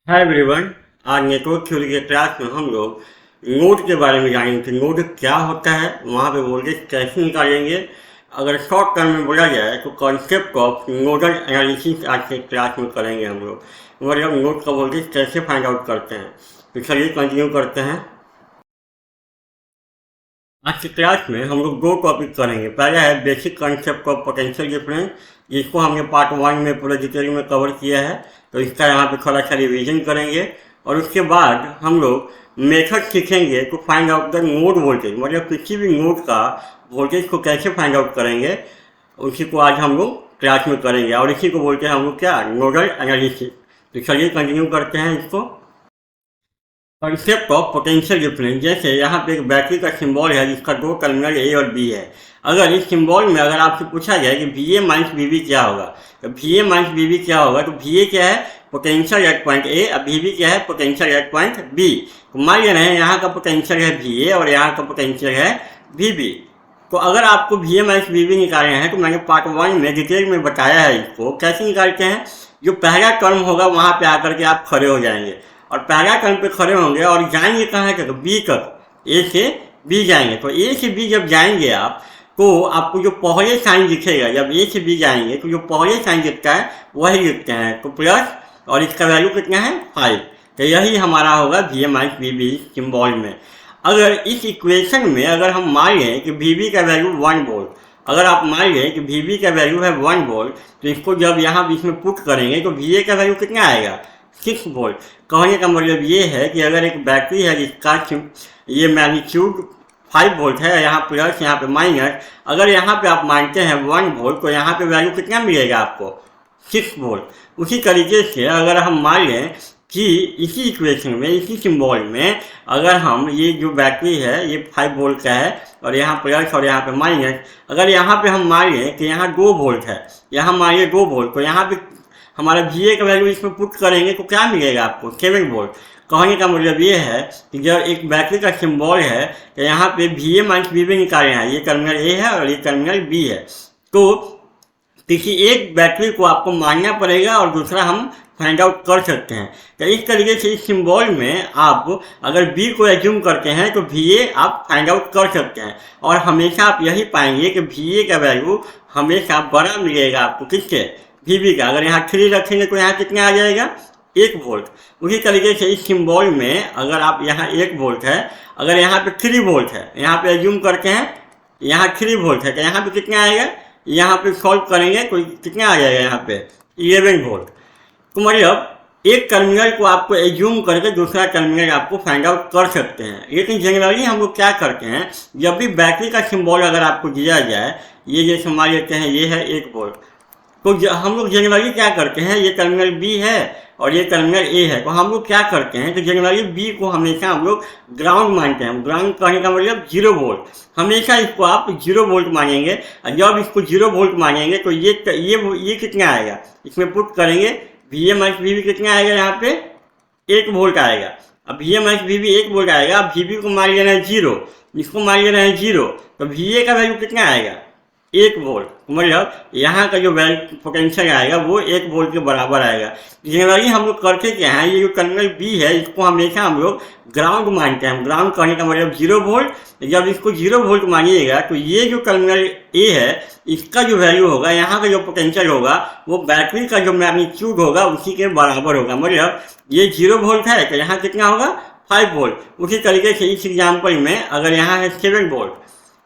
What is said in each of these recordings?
Hi everyone. आज network theory के class में हम लोग नोड के बारे में जानेंगे कि नोड क्या होता है, वहाँ पे वोल्टेज कैसे निकालेंगे। अगर शॉर्ट टर्म में बोला जाए तो कॉन्सेप्ट ऑफ नोडल एनालिसिस आज के क्लास में करेंगे हम लोग, मतलब नोड का वोल्टेज कैसे फाइंड आउट करते हैं। तो चलिए कंटिन्यू करते हैं। आज की क्लास में हम लोग दो टॉपिक करेंगे। पहला है basic concept of potential difference, जिसको हमने पार्ट 1 में पूरा डिटेल में कवर किया है, तो इसका यहाँ पे थोड़ा सा रिविजन करेंगे। और उसके बाद हम लोग मेथड सीखेंगे to find out the node voltage, मतलब किसी भी नोड का वोल्टेज को कैसे फाइंड आउट करेंगे, उसी को आज हम लोग क्लास में करेंगे। और इसी को बोलते हैं हम लोग क्या, नोडल एनालिसिस। तो चलिए कंटिन्यू करते हैं इसको। कॉन्सेप्ट ऑफ पोटेंशियल डिफरेंस, जैसे यहाँ पे एक बैटरी का सिंबल है जिसका दो टर्मिनल ए और बी है। अगर इस सिंबल में अगर आपसे पूछा जाए कि V A minus V B क्या होगा, तो V A minus V B क्या होगा, तो वी ए क्या है, पोटेंशियल एट पॉइंट ए, और वी बी क्या है, पोटेंशियल एट पॉइंट बी। तो मान ले रहे हैं यहाँ का पोटेंशियल है वी ए और यहाँ का पोटेंशियल है वी बी। तो अगर आपको V A minus V B निकालना है तो मैंने पार्ट 1 में डिटेल में बताया है इसको कैसे निकालते हैं। जो पहला टर्म होगा वहाँ पे आकर के आप खड़े हो जाएंगे, और पहला टर्म पे खड़े होंगे और जाएंगे कहाँ तक, बी तक, ए से बी जाएंगे। तो ए से बी जब जाएंगे आप, तो आपको जो पहले साइन दिखेगा, जब ए से बी जाएंगे तो जो पहले साइन दिखता है वही लिखते हैं, तो प्लस, और इसका वैल्यू कितना है 5। तो यही हमारा होगा V A minus V B symbol में। अगर इस इक्वेशन में अगर हम मान लें कि वी बी का वैल्यू 1 वोल्ट, अगर आप मान लें कि वी बी का वैल्यू है 1 वोल्ट, तो इसको जब यहाँ इसमें पुट करेंगे तो वी ए का वैल्यू कितना आएगा, 6 वोल्ट। कहने का मतलब ये है कि अगर एक बैटरी है जिसका ये मैग्नीट्यूड 5 वोल्ट है, यहाँ प्लस यहाँ पे माइनस, अगर यहाँ पे आप मानते हैं 1 वोल्ट, तो यहाँ पे वैल्यू कितना मिलेगा आपको, 6 वोल्ट। उसी तरीके से अगर हम मान लें कि इसी इक्वेशन में, इसी सिंबल में, अगर हम ये जो बैटरी है ये 5 वोल्ट का है और यहाँ प्लस और यहाँ पे माइनस, अगर यहाँ पे हम मान लें कि यहाँ 2 वोल्ट है, यहाँ मानिए 2 वोल्ट, तो यहाँ पे हमारा वी ए का वैल्यू इसमें पुट करेंगे तो क्या मिलेगा आपको, 7 वोल्ट। कहने का मतलब ये है कि जब एक बैटरी का सिंबल है तो यहाँ पे V A minus V B निकालना है, ये टर्मिनल ए है और ये टर्मिनल बी है, तो किसी एक बैटरी को आपको मानना पड़ेगा और दूसरा हम फाइंड आउट कर सकते हैं। तो इस तरीके से इस सिंबल में आप अगर बी को एज्यूम करते हैं तो वी ए आप फाइंड आउट कर सकते हैं, और हमेशा आप यही पाएंगे कि वी ए का वैल्यू हमेशा बड़ा मिलेगा आपको, किससे, वी बी का। अगर यहाँ 3 रखेंगे तो यहाँ कितना आ जाएगा, 1 वोल्ट। उसी तरीके से इस सिंबल में अगर आप यहाँ 1 वोल्ट है, अगर यहाँ पे 3 वोल्ट है, यहाँ पे एज्यूम करते हैं यहाँ 3 वोल्ट है, तो यहाँ पे कितना आएगा, यहाँ पे सॉल्व करेंगे तो कितना आ जाएगा, यहाँ पे 11 वोल्ट। तो मतलब एक टर्मिनल को आपको एज्यूम करके दूसरा टर्मिनल आपको फाइंड आउट कर सकते हैं। लेकिन जनरली हम लोग क्या करते हैं, जब भी बैटरी का सिंबल अगर आपको दिया जाए, ये जैसे मान लेते हैं ये है 1 वोल्ट, तो हम लोग जनरली क्या करते हैं, ये टर्मिनल बी है और ये टर्मिनल ए है, तो हम लोग क्या करते हैं, तो जनरली बी को हमेशा हम लोग ग्राउंड मानते हैं। ग्राउंड कहने का मतलब 0 वोल्ट, हमेशा इसको आप 0 वोल्ट मानेंगे। और जब इसको 0 वोल्ट मानेंगे तो ये कितना आएगा, इसमें पुट करेंगे V A minus V B कितना आएगा, यहाँ पे 1 वोल्ट आएगा। अब V A minus V B 1 volt आएगा, अब वी बी को मान लेना है 0, इसको मान लेना है 0, तो वी ए का वैल्यू कितना आएगा, 1 वोल्ट। मतलब यहाँ का जो वैल्यू पोटेंशियल आएगा वो 1 वोल्ट के बराबर आएगा। जनरली हम लोग करते क्या हैं, ये जो टर्मिनल बी है इसको हमेशा हम लोग ग्राउंड मानते हैं। ग्राउंड करने का मतलब 0 वोल्ट। जब इसको 0 वोल्ट मानिएगा तो ये जो टर्मिनल ए है इसका जो वैल्यू होगा, यहाँ का जो पोटेंशियल होगा, वो बैटरी का जो मैग्नीट्यूड होगा उसी के बराबर होगा। मतलब ये 0 वोल्ट है तो यहाँ कितना होगा, 5 वोल्ट। उसी तरीके से इस एग्जाम्पल में अगर यहाँ है 7 वोल्ट,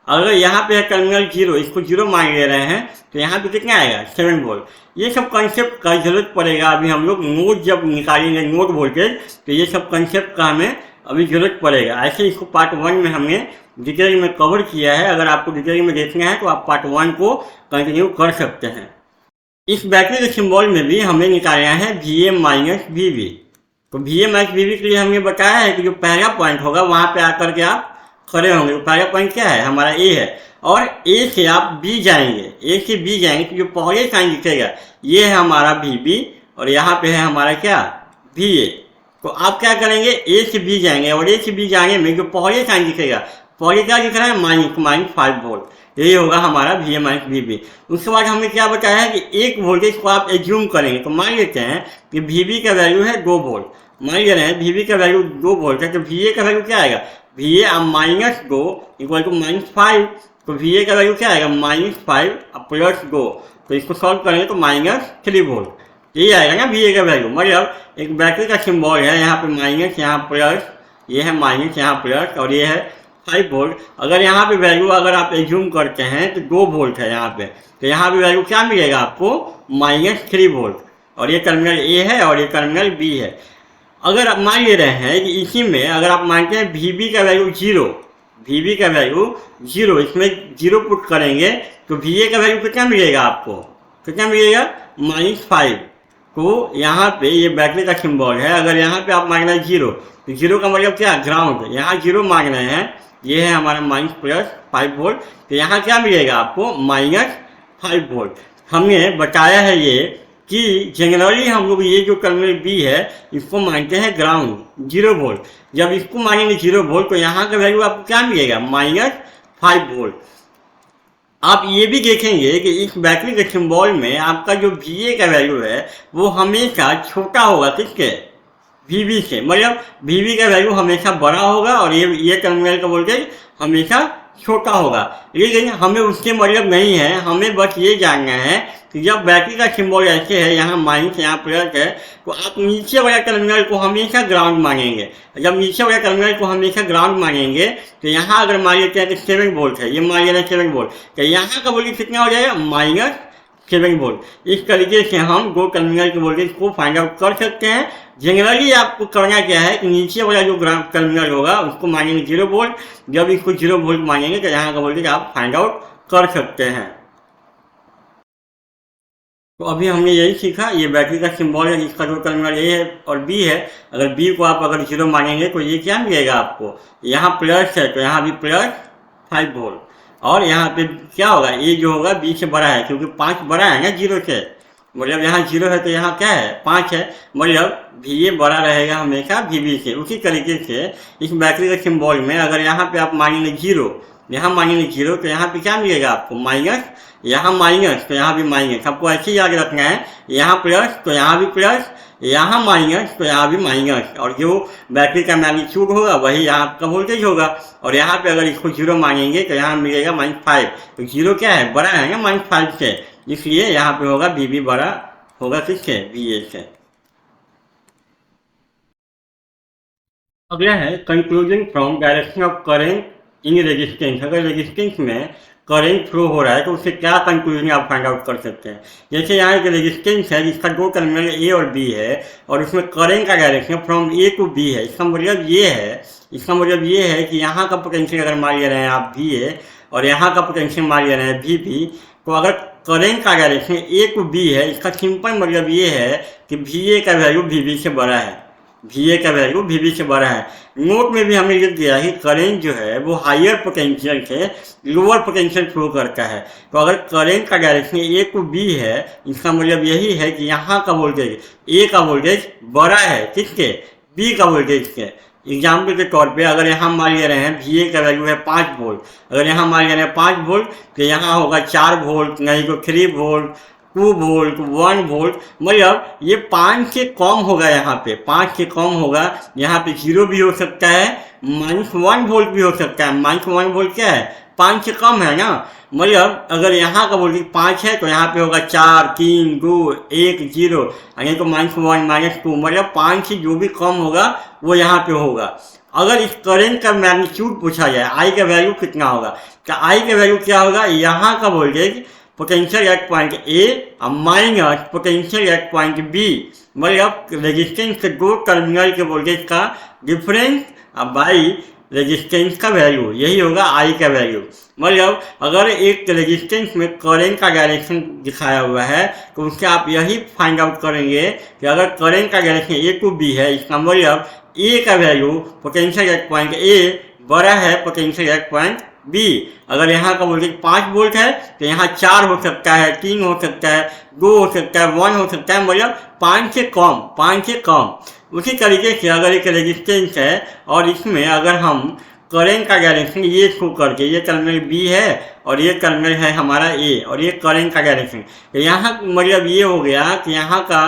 अगर यहाँ पे है टर्मिनल 0, इसको 0 मान ले रहे हैं, तो यहाँ पे कितना आएगा, 7 वोल्ट। ये सब कंसेप्ट का जरूरत पड़ेगा अभी हम लोग नोड जब निकालेंगे नोड वोल्टेज, तो ये सब कंसेप्ट का हमें अभी जरूरत पड़ेगा। ऐसे इसको पार्ट 1 में हमने डिटेल में कवर किया है। अगर आपको डिटेल में देखना है तो आप पार्ट 1 को कंटिन्यू कर सकते हैं। इस बैटरी के सिंबल में भी हमें निकालना है V A minus V B. तो V A minus V B के लिए हमने बताया है कि जो पहला पॉइंट होगा वहाँ पे आकर के आप खड़े होंगे। तो पहला पॉइंट क्या है, हमारा ए है, और ए से आप बी जाएंगे, ए से बी जाएंगे तो जो पहले साइन दिखेगा ये है हमारा वी बी, और यहाँ पे है हमारा क्या, वी ए। तो आप क्या करेंगे, ए से बी जाएंगे, और ए से बी जाने में जो पहले साइन दिखेगा, पहले क्या दिख रहा है, माइनस 5 वोल्ट, यही होगा हमारा V A minus V B. उसके बाद हमने क्या बताया है कि एक वोल्टेज को आप एज्यूम करेंगे। तो मान लेते हैं कि वी बी का वैल्यू है 2 वोल्ट, मान ले रहे हैं वी का वैल्यू 2 वोल्ट है, तो वी का वैल्यू क्या आएगा, वी माइनस 2 इक्वल टू -5। तो वी का वैल्यू क्या आएगा, -5 प्लस 2, तो इसको सॉल्व करेंगे तो -3 वोल्ट ये आएगा ना वी का वैल्यू। मतलब एक बैटरी का सिंबल है, यहाँ पे माइनस, यहाँ प्लस, ये है माइनस, यहाँ प्लस, और ये है 5 वोल्ट। अगर यहाँ पे वैल्यू अगर आप एज्यूम करते हैं तो 2 वोल्ट है यहाँ पे, तो यहाँ पे वैल्यू क्या मिलेगा आपको, -3 वोल्ट। और ये टर्मिनल ए है और ये टर्मिनल बी है। अगर आप मान ले रहे हैं कि इसी में अगर आप मानते हैं वी का वैल्यू 0, वी का वैल्यू 0, इसमें 0 पुट करेंगे तो वी का वैल्यू कितना मिलेगा आपको, कितना मिलेगा, -5। तो यहाँ पे ये बैटरी का सिंबल है, अगर यहाँ पे आप मांग रहे हैं 0, तो 0 का मतलब क्या, ग्राउंड। यहाँ 0 मांग रहे हैं, ये है हमारा -5 वोल्ट, तो यहाँ क्या मिलेगा आपको, -5 वोल्ट। हमने बताया है ये कि जनरली हम लोग ये जो टर्मिनल बी है इसको मानते हैं ग्राउंड 0 वोल्ट। जब इसको मानेंगे 0 वोल्ट तो यहाँ का वैल्यू आपको क्या मिलेगा, -5 वोल्ट। आप ये भी देखेंगे कि इस बैटरी के सिंबल में आपका जो वी का वैल्यू है वो हमेशा छोटा होगा किसके, वी से। मतलब वी का वैल्यू हमेशा बड़ा होगा और ये टर्मिनल का वोल्टेज हमेशा छोटा होगा। लेकिन हमें उसके मतलब नहीं है, हमें बस ये जानना है कि जब बैटरी का सिंबल ऐसे है, यहाँ माइनस यहाँ प्लस है, तो आप नीचे वाला टर्मिनल को हमेशा ग्राउंड मानेंगे। जब नीचे वाला टर्मिनल को हमेशा ग्राउंड मानेंगे तो यहाँ अगर मान लेते हैं कि 7 वोल्ट है, ये मान लेना 7 वोल्ट, तो यहाँ का वोल्टेज कितना हो जाएगा, -7 वोल्ट। इस तरीके से हम दो टर्मिनल के वोल्टेज को फाइंड आउट कर सकते हैं। जनरली आपको करना क्या है कि नीचे वाला जो टर्मिनल होगा उसको मानेंगे 0 वोल्ट, जब इसको 0 वोल्ट मानेंगे तो यहाँ का वोल्टेज आप फाइंड आउट कर सकते हैं। तो अभी हमने यही सीखा, ये बैटरी का सिंबल है जिसका जो टर्मिनल ए है और बी है। अगर बी को आप अगर 0 मानेंगे तो ये क्या मिलेगा आपको, यहाँ प्लस है तो यहाँ भी +5 वोल्ट, और यहाँ पे क्या होगा, ये जो होगा बी से बड़ा है क्योंकि 5 बड़ा है ना 0 से। मतलब यहाँ 0 है तो यहाँ क्या है, 5 है, मतलब वी बड़ा रहेगा हमेशा वी से। उसी तरीके से इस बैटरी के सिंबल में अगर यहाँ पे आप मानेंगे 0, यहाँ मानेंगे 0 तो यहाँ पे क्या मिलेगा आपको, माइनस, यहाँ माइनस तो यहाँ भी माइनस। आपको ऐसे याद रखना है, यहाँ प्लस तो यहाँ भी प्लस, यहाँ माइनस तो यहाँ भी माइनस, और जो बैटरी का मैग्नीट्यूड होगा वही यहाँ आपका वोल्टेज होगा। और यहाँ पे अगर इसको 0 मानेंगे तो यहाँ मिलेगा -5, तो 0 क्या है, बड़ा है ना -5 से, इसलिए यहाँ पे होगा वी बड़ा होगा किससे, वी से। अगला है conclusion from direction of current in resistance. अगर रेजिस्टेंस में करंट फ्लो हो रहा है तो उससे क्या कंक्लूजन आप फाइंड आउट कर सकते हैं। जैसे यहाँ एक रेजिस्टेंस है जिसका दो टर्मिनल ए और बी है और उसमें करंट का direction from A to B है। इसका मतलब ये है कि यहाँ का पोटेंशियल अगर मान ले रहे हैं आप वी ए और यहाँ का पोटेंशियल मान ले रहे हैं वी बी, तो अगर करंट का डायरेक्शन ए टू बी है, इसका सिंपल मतलब ये है कि वी ए का वैल्यू वी बी से बड़ा है, वी का वैल्यू वी से बड़ा है। नोट में भी हमने लिख दिया कि करंट जो है वो हायर पोटेंशियल से लोअर पोटेंशियल फ्लो करता है। तो अगर करंट का डायरेक्शन ए टू बी है, इसका मतलब यही है कि यहाँ का वोल्टेज ए का वोल्टेज बड़ा है किसके, बी का वोल्टेज के। एग्जाम्पल के तौर पे अगर यहाँ मान ले रहे हैं वी का वैल्यू है 5 वोल्ट, अगर यहाँ मान ले रहे हैं 5 वोल्ट तो यहाँ होगा 4 वोल्ट, नहीं तो 3 वोल्ट, 2 वोल्ट, 1 वोल्ट, मतलब ये 5 से कम होगा, यहाँ पे 5 से कम होगा। यहाँ पे 0 भी हो सकता है, -1 वोल्ट भी हो सकता है। -1 वोल्ट क्या है, 5 से कम है ना। मतलब अगर यहाँ का वोल्टेज 5 है तो यहाँ पे होगा 4, 3, 2, 1, 0, यानी तो -1, -2, मतलब 5 से जो भी कम होगा वो यहाँ पे होगा। अगर इस करंट का मैग्नीट्यूड पूछा जाए, आई का वैल्यू कितना होगा, तो आई का वैल्यू क्या होगा, यहाँ का voltage potential at point A और minus potential at point B, मतलब रेजिस्टेंस के दो टर्मिनल के वोल्टेज का डिफरेंस बाई रेजिस्टेंस का वैल्यू, यही होगा आई का वैल्यू। मतलब अगर एक रेजिस्टेंस में करंट का डायरेक्शन दिखाया हुआ है तो उससे आप यही फाइंड आउट करेंगे कि अगर करंट का डायरेक्शन ए टू बी है, इसका मतलब ए का वैल्यू पोटेंशियल एट पॉइंट ए बड़ा है पोटेंशियल एट पॉइंट बी। अगर यहाँ का वोल्टेज 5 वोल्ट है तो यहाँ 4 हो सकता है, 3 हो सकता है, 2 हो सकता है, 1 हो सकता है, मतलब 5 से कम। उसी तरीके से अगर एक रेजिस्टेंस है और इसमें अगर हम करेंट का डायरेक्शन ये शो करके, ये टर्मिनल बी है और ये टर्मिनल है हमारा ए और ये करेंट का डायरेक्शन। तो यहाँ मतलब ये हो गया कि यहाँ का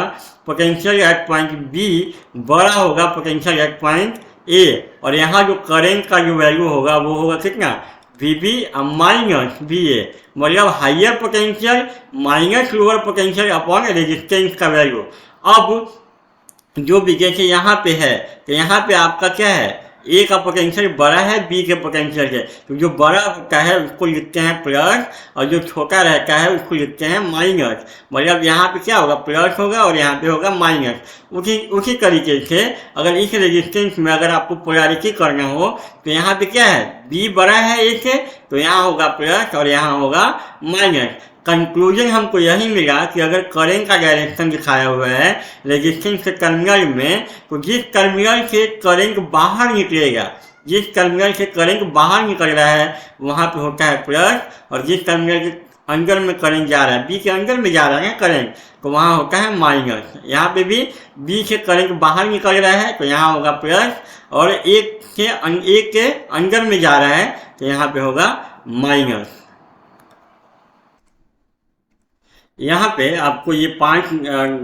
पोटेंशियल एट पॉइंट बी बड़ा होगा पोटेंशियल एट पॉइंट ए, और यहाँ जो करेंट का जो वैल्यू होगा वो होगा कितना, V B minus V A, मतलब higher potential minus lower potential upon resistance का वैल्यू। अब जो भी जैसे यहाँ पे है तो यहाँ पे आपका क्या है, ए का पोटेंशियल बड़ा है बी के पोटेंशियल से, तो जो बड़ा होता है उसको लिखते हैं प्लस और जो छोटा रहता है उसको लिखते हैं माइनस। मतलब यहाँ पे क्या होगा, प्लस होगा और यहाँ पे होगा माइनस। उसी तरीके से अगर इस रेजिस्टेंस में अगर आपको पोलैरिटी करना हो तो यहाँ पे क्या है, बी बड़ा है ए से तो यहाँ होगा प्लस और यहाँ होगा माइनस। कंक्लूजन हमको यही मिला कि अगर करंट का डायरेक्शन दिखाया हुआ है रेजिस्टेंस के टर्मिनल में, तो जिस टर्मिनल से करंट बाहर निकलेगा, जिस टर्मिनल से करंट बाहर निकल रहा है वहाँ पे होता है प्लस, और जिस टर्मिनल के अंदर में करंट जा रहा है, बी के अंदर में जा रहा है करंट, तो वहाँ होता है माइनस। यहाँ पे भी बी से करंट बाहर निकल रहा है तो यहाँ होगा प्लस, और एक के अंदर में जा रहा है तो यहाँ पे होगा माइनस। यहाँ पे आपको ये 5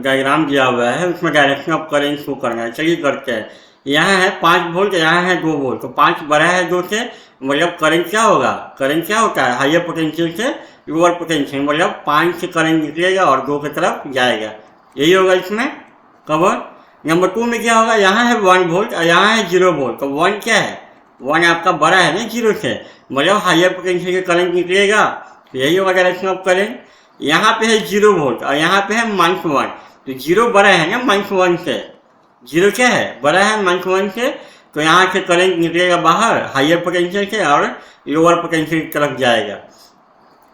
डायग्राम दिया हुआ है, उसमें डायरेक्शन ऑफ करंट शो करना है। चलिए करते हैं। यहाँ है 5 वोल्ट, यहाँ है 2 वोल्ट, तो 5 बड़ा है 2 से, मतलब करंट क्या होगा, करंट क्या होता है, हाइयर पोटेंशियल से लोअर पोटेंशियल, मतलब 5 से करंट निकलेगा और 2 की तरफ जाएगा, यही होगा इसमें कवर। नंबर 2 में क्या होगा, यहाँ है 1 वोल्ट और यहाँ है 0 वोल्ट, तो 1 क्या है, 1 आपका बड़ा है ना 0 से, मतलब हाइयर पोटेंशियल के करंट निकलेगा, तो यही होगा डायरेक्शन ऑफ करंट। यहाँ पे है 0 वोल्ट और यहाँ पे है -1, तो 0 बड़ा है ना -1 से, 0 क्या है, बड़ा है -1 से, तो यहाँ से करंट निकलेगा बाहर हाइयर पोटेंशियल से और लोअर पोटेंशियल की तरफ जाएगा।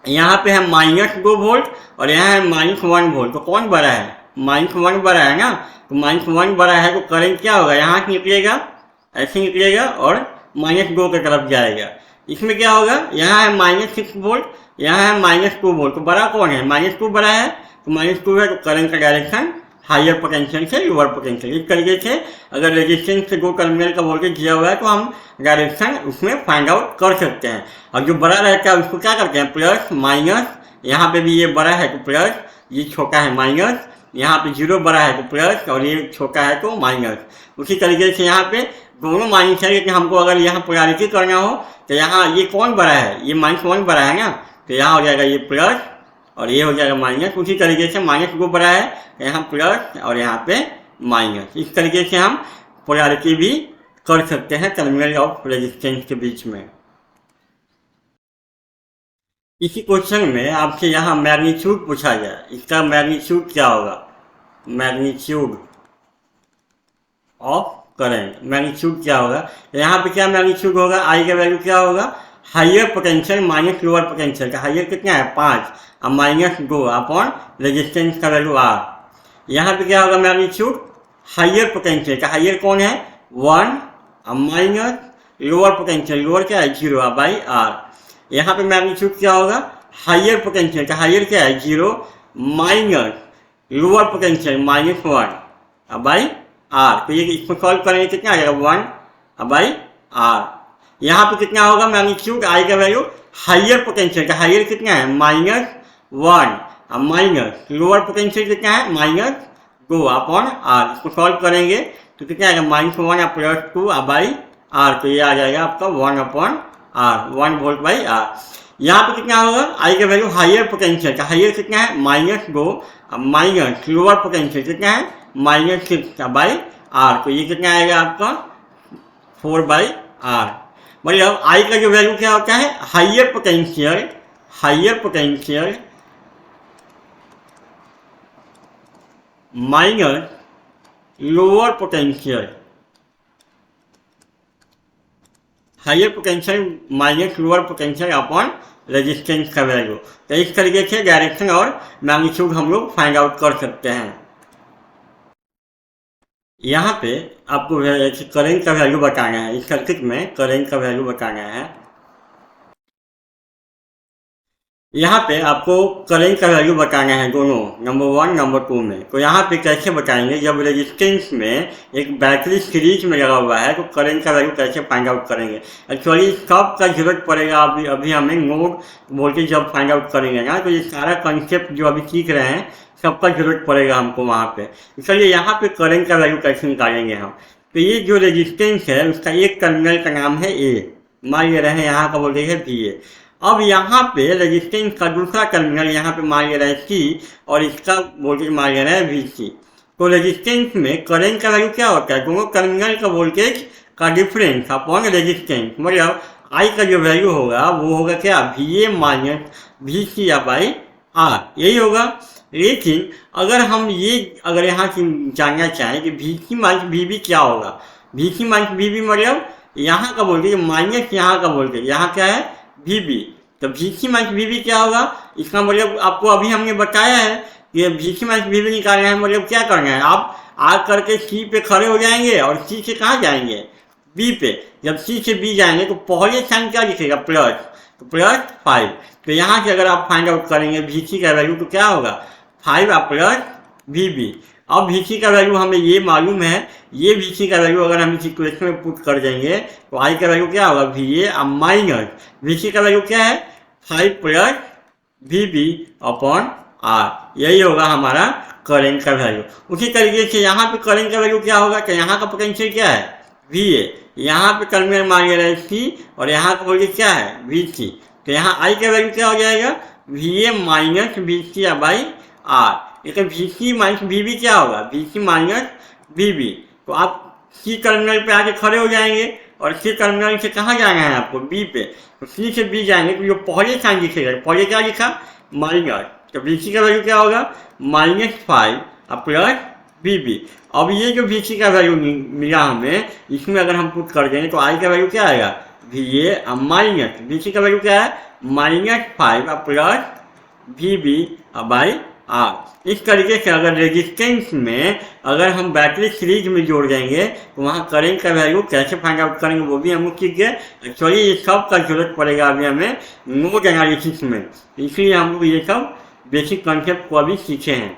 यहाँ पे है -2 वोल्ट और यहाँ है -1 वोल्ट, तो कौन बड़ा है, -1 बड़ा है ना, तो -1 बड़ा है तो करंट क्या होगा, यहाँ से निकलेगा, ऐसे निकलेगा और -2 की तरफ जाएगा। इसमें क्या होगा, यहाँ है -6 वोल्ट, यहाँ है -2 वोल्ट, तो बड़ा कौन है, -2 बड़ा है, तो -2 है तो करंट का डायरेक्शन हाइयर पोटेंशियल से लोअर पोटेंशियल। इस तरीके से अगर रेजिस्टेंस से 2 टर्मिनल का वोल्टेज दिया हुआ है तो हम डायरेक्शन उसमें फाइंड आउट कर सकते हैं। और जो बड़ा रहता है उसको क्या करते हैं, प्लस माइनस, यहाँ पे भी ये बड़ा है तो प्लस, ये छोटा है माइनस, यहाँ पे 0 बड़ा है तो प्लस और ये छोटा है तो माइनस। उसी तरीके से यहाँ पे दोनों माइनस है, लेकिन हमको अगर यहाँ पोलैरिटी करना हो तो यहाँ ये कौन बड़ा है, ये -1 बड़ा है ना, तो यहाँ हो जाएगा ये प्लस और ये हो जाएगा माइनस। उसी तरीके से -2 बड़ा है, यहाँ प्लस और यहाँ पे माइनस। इस तरीके से हम पोलैरिटी भी कर सकते हैं टर्मिनल ऑफ रेजिस्टेंस के बीच में। इसी क्वेश्चन में आपसे यहाँ मैग्नीट्यूड पूछा गया, इसका मैग्नीट्यूड क्या होगा, मैग्नीट्यूड ऑफ करंट, मैग्नीट्यूड क्या होगा, यहाँ पे क्या मैग्नीट्यूड होगा, आई का वैल्यू क्या होगा, higher potential minus lower potential का हाइयर कितना है 5 और -2 अपॉन रेजिस्टेंस का वैल्यू R। यहाँ पे क्या होगा मैग्नीट्यूड, हाइयर पोटेंशियल का हाइयर कौन है 1 और माइनस लोअर पोटेंशियल, लोअर क्या है 0 बाई R। यहाँ पे मैग्नीट्यूड क्या होगा, हाइयर पोटेंशियल का हाइयर क्या है 0 minus lower potential -1 by R। तो ये इसको सॉल्व करेंगे कितना आ जाएगा 1 बाई R। यहाँ पे कितना होगा मैग्नीट्यूड आई का वैल्यू, हाइयर पोटेंशियल का हाइयर कितना है -1 और माइनस लोअर पोटेंशियल कितना है -2 अपॉन R। इसको सॉल्व करेंगे तो कितना आएगा -1 और +2 बाई R, तो ये आ जाएगा आपका 1 upon R, 1 volt by R। यहाँ पे कितना होगा आई का वैल्यू, हाइयर पोटेंशियल का हाइयर कितना है -2 और माइनस लोअर पोटेंशियल कितना है -6 बाई R, तो ये कितना आएगा आपका 4 बाई R। मतलब आई का जो वैल्यू क्या होता है, higher potential minus lower potential, higher potential minus lower potential upon resistance का वैल्यू। तो इस तरीके से डायरेक्शन और मैग्नीट्यूड हम लोग फाइंड आउट कर सकते हैं। यहाँ पे आपको करंट का वैल्यू बताना है, इस सर्किट में करंट का वैल्यू बताना है। यहाँ पे आपको करंट का वैल्यू बताना है दोनों, नंबर 1 नंबर 2 में। तो यहाँ पे कैसे बताएंगे, जब रेजिस्टेंस में एक बैटरी सीरीज में लगा हुआ है तो करंट का वैल्यू कैसे फाइंड आउट करेंगे। एक्चुअली सब का जरूरत पड़ेगा अभी अभी हमें नोड वोल्टेज जब फाइंड आउट करेंगे ना, तो ये सारा कंसेप्ट जो अभी सीख रहे हैं सबका जरूरत पड़ेगा हमको वहाँ पे। इसलिए यहाँ पे करंट का वैल्यू कैसे निकालेंगे हम। तो ये जो रेजिस्टेंस है उसका एक टर्मिनल का नाम है ए, मान ले रहे हैं यहाँ का वोल्टेज है वी ए। अब यहाँ पे रेजिस्टेंस का दूसरा टर्मिनल यहाँ पे मान ले रहा है सी और इसका वोल्टेज मान ले रहा है वी सी। तो रेजिस्टेंस में करंट का वैल्यू क्या होता है, दोनों टर्मिनल का वोल्टेज का डिफरेंस अपॉन रेजिस्टेंस, मतलब आई का जो वैल्यू होगा वो होगा क्या, V A minus V C by R, यही होगा। लेकिन अगर यहाँ से जानना चाहें कि V C minus V B क्या होगा, V C minus V B मतलब यहाँ का वोल्टेज माइनस यहाँ का वोल्टेज, यहाँ क्या है वी बी, तो V C minus V B क्या होगा। इसका मतलब आपको अभी हमने बताया है कि V C minus V B निकालना है, मतलब क्या करना है, आप आर करके सी पे खड़े हो जाएंगे और सी से कहाँ जाएंगे, बी पे। जब सी से बी जाएंगे तो पहले साइन क्या लिखेगा, प्लस, तो प्लस 5। तो यहाँ से अगर आप फाइंड आउट करेंगे वी सी का वैल्यू तो क्या होगा 5 प्लस वी बी। अब वी सी का वैल्यू हमें ये मालूम है, ये वी सी का वैल्यू अगर हम इस इक्वेशन में पुट कर देंगे तो आई का वैल्यू क्या होगा V A minus V C का वैल्यू क्या है 5 plus V B upon R, यही होगा हमारा करंट का वैल्यू। उसी तरीके से यहाँ पे करंट का वैल्यू क्या होगा, कि यहाँ का पोटेंशियल क्या है वी ए, यहाँ पे टर्मिनल मान ले रहा है सी और यहाँ का वोल्टेज क्या है वी सी। तो यहाँ आई का वैल्यू क्या हो जाएगा V A minus V C by R. लेकिन V C minus V B क्या होगा, V C minus V B. तो आप सी टर्मिनल पे आके खड़े हो जाएंगे और सी टर्मिनल से कहाँ जाना है आपको, बी पे। तो सी से बी जाएंगे तो जो पहले साइन लिखेगा, पहले क्या लिखा माइनस, तो वी सी का वैल्यू क्या होगा -5 प्लस वी बी। अब ये जो वी सी का वैल्यू मिला हमें, इसमें अगर हम पुट कर देंगे तो आई का वैल्यू क्या आएगा V A minus V C का वैल्यू क्या है -5 plus V B by R. इस तरीके से अगर रेजिस्टेंस में अगर हम बैटरी सीरीज में जोड़ देंगे तो वहाँ करंट का वैल्यू कैसे फाइंड आउट करेंगे वो भी हमको सीख गए। एक्चुअली ये सब का जरूरत पड़ेगा अभी हमें नोड एनालिसिस में, इसलिए हम लोग ये सब बेसिक कॉन्सेप्ट को अभी सीखे हैं।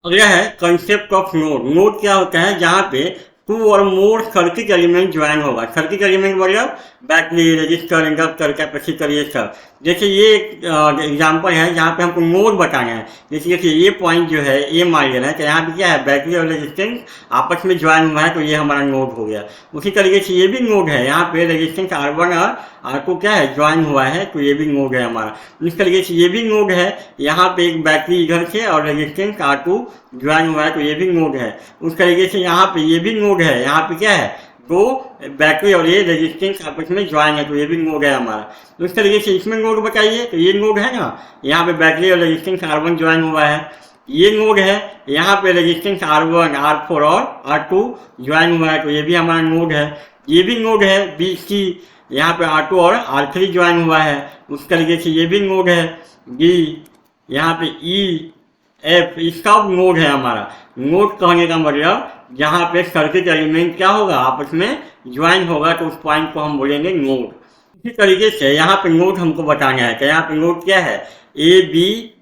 अगला है कंसेप्ट ऑफ नोड। नोड क्या होता है, जहाँ पे 2 और मोर सर्किट एलिमेंट ज्वाइन होगा। सर्किट एलिमेंट मतलब बैटरी, रजिस्टर, इंडक्टर, कैपेसिटर, ये सब। जैसे ये एग्जांपल है जहाँ पे हमको नोड बताना है। जैसे देखिए ये पॉइंट जो है ए मान लेना है, तो यहाँ पे क्या है बैटरी और रेजिस्टेंस आपस में ज्वाइन हुआ है, तो ये हमारा नोड हो गया। उसी तरीके से ये भी नोड है, यहाँ पे रेजिस्टेंस R1 और R2 क्या है ज्वाइन हुआ है, तो ये भी नोड है हमारा। इस तरीके से ये भी नोड है, यहाँ पे एक बैटरी इधर से और रेजिस्टेंस R2 ज्वाइन हुआ है, तो ये भी नोड है। उस तरीके से यहाँ पे ये भी नोड है, यहाँ पे क्या है दो बैटरी और ये रेजिस्टेंस आपस में ज्वाइन है, तो ये भी नोड है हमारा। तो इस तरीके से इसमें नोड बताइए, तो ये नोड है ना, यहाँ पे बैटरी और रेजिस्टेंस R1 ज्वाइन हुआ है। ये नोड है, यहाँ पे रेजिस्टेंस R1, R4 और R2 ज्वाइन हुआ है, तो ये भी हमारा नोड है। ये भी नोड है BC, यहाँ पे R2 और R3 ज्वाइन हुआ है। उस तरीके से ये भी नोड है D, यहाँ पे E, F, इसका नोड है हमारा। नोड कहने का मतलब जहाँ पे सर्किट एलिमेंट क्या होगा आपस में ज्वाइन होगा, तो उस पॉइंट को हम बोलेंगे नोड। इसी तरीके से यहाँ पे नोड हमको बताना है, तो यहाँ पे नोड क्या है ABCDEFGHKP।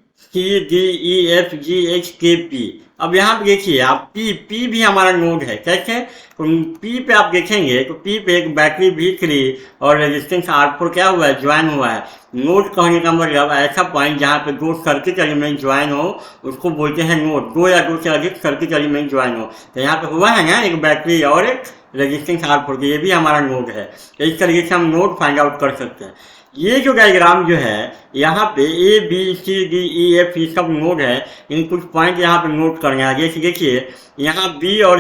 अब यहाँ पे देखिए आप P भी हमारा नोड है। कैसे, तो P पे आप देखेंगे तो P पे एक बैटरी V3 और रेजिस्टेंस R4 क्या हुआ है ज्वाइन हुआ है। नोड कहने का मतलब ऐसा पॉइंट जहाँ पे दो सर्किट एलिमेंट ज्वाइन हो उसको बोलते हैं नोड। दो या दो से अधिक सर्किट एलिमेंट ज्वाइन हो, तो यहाँ पे हुआ है ना एक बैटरी और एक रेजिस्टेंस R4, ये भी हमारा नोड है। तो इस तरीके से हम नोड फाइंड आउट कर सकते हैं। ये जो डायग्राम जो है यहाँ पे ABCDEF ये सब नोड है, इन कुछ पॉइंट यहाँ पे नोट करना है। जैसे देखिए यहाँ B और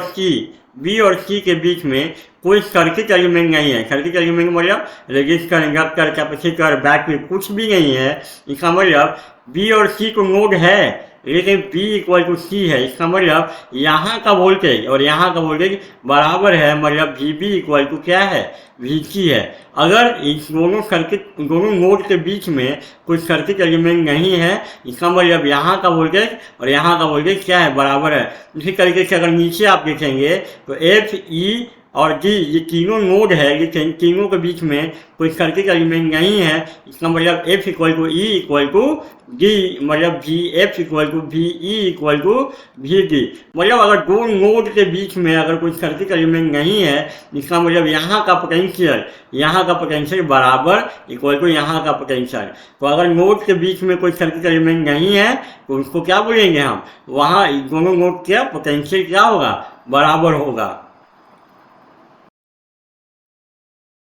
C के बीच में कोई सर्किट एलिमेंट नहीं है। सर्किट एलिमेंट मतलब रजिस्टर, इंडक्टर, कैपेसिटर, बैटरी कुछ भी नहीं है। इसका मतलब B और C को नोड है, लेकिन B = C है। इसका मतलब यहाँ का वोल्टेज और यहाँ का वोल्टेज बराबर है, मतलब VB क्या है VC है। अगर इस दोनों नोड के बीच में कोई सर्किट एलिमेंट नहीं है, इसका मतलब यहाँ का वोल्टेज और यहाँ का वोल्टेज क्या है बराबर है। इसी तरीके से अगर नीचे आप देखेंगे तो FE और डी, ये तीनों नोड है, ये तीनों के बीच में कोई सर्किट एलिमेंट नहीं है। इसका मतलब F equal to E equal to D, मतलब V F equal to V E equal to V D. मतलब अगर दो नोड के बीच में अगर कोई सर्किट एलिमेंट नहीं है, इसका मतलब यहाँ का पोटेंशियल बराबर इक्वल टू यहाँ का पोटेंशियल। तो अगर नोड के बीच में कोई सर्किट एलिमेंट नहीं है तो उसको क्या बोलेंगे हम, वहाँ दोनों नोड का पोटेंशियल क्या होगा, बराबर होगा।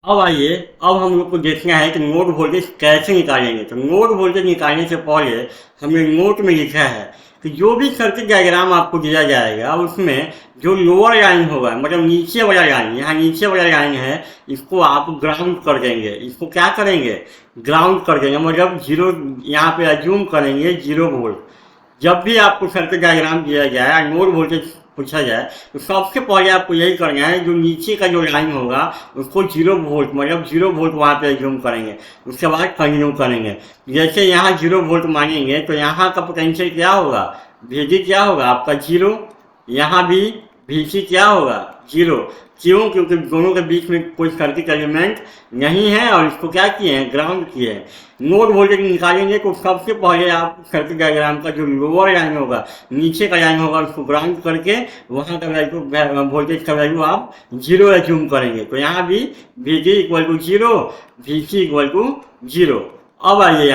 अब आइए, अब हम लोग को देखना है कि नोड वोल्टेज कैसे निकालेंगे। तो नोड वोल्टेज निकालने से पहले हमने नोट में लिखा है कि जो भी सर्किट डायग्राम आपको दिया जाएगा उसमें जो लोअर लाइन होगा, मतलब नीचे वाला लाइन, यहाँ नीचे वाला लाइन है, इसको आप ग्राउंड कर देंगे। इसको क्या करेंगे, ग्राउंड कर देंगे, मतलब जीरो, यहाँ पे अज्यूम करेंगे 0 वोल्ट। जब भी आपको सर्किट डायग्राम दिया जाए, नोड वोल्टेज पूछा जाए, तो सबसे पहले आपको यही करना है, जो नीचे का जो लाइन होगा उसको 0 वोल्ट, मतलब 0 वोल्ट वहाँ पे एज्यूम करेंगे। उसके बाद कंटिन्यू करेंगे। जैसे यहाँ 0 वोल्ट मानेंगे तो यहाँ का पोटेंशियल क्या होगा, VD क्या होगा आपका 0, यहाँ भी VC क्या होगा 0। क्यों, क्योंकि दोनों के बीच में कोई सर्किट एलिमेंट नहीं है और इसको क्या किए हैं, ग्राउंड किए हैं। नोड वोल्टेज निकालेंगे तो सबसे पहले आप सर्किट डायग्राम का जो लोअर लाइन होगा, नीचे का लाइन होगा, उसको ग्राउंड करके वहाँ का वैल्यू, वोल्टेज का वैल्यू आप 0 एज्यूम करेंगे। तो यहाँ भी VD equal to 0, VC equal to 0। अब आइए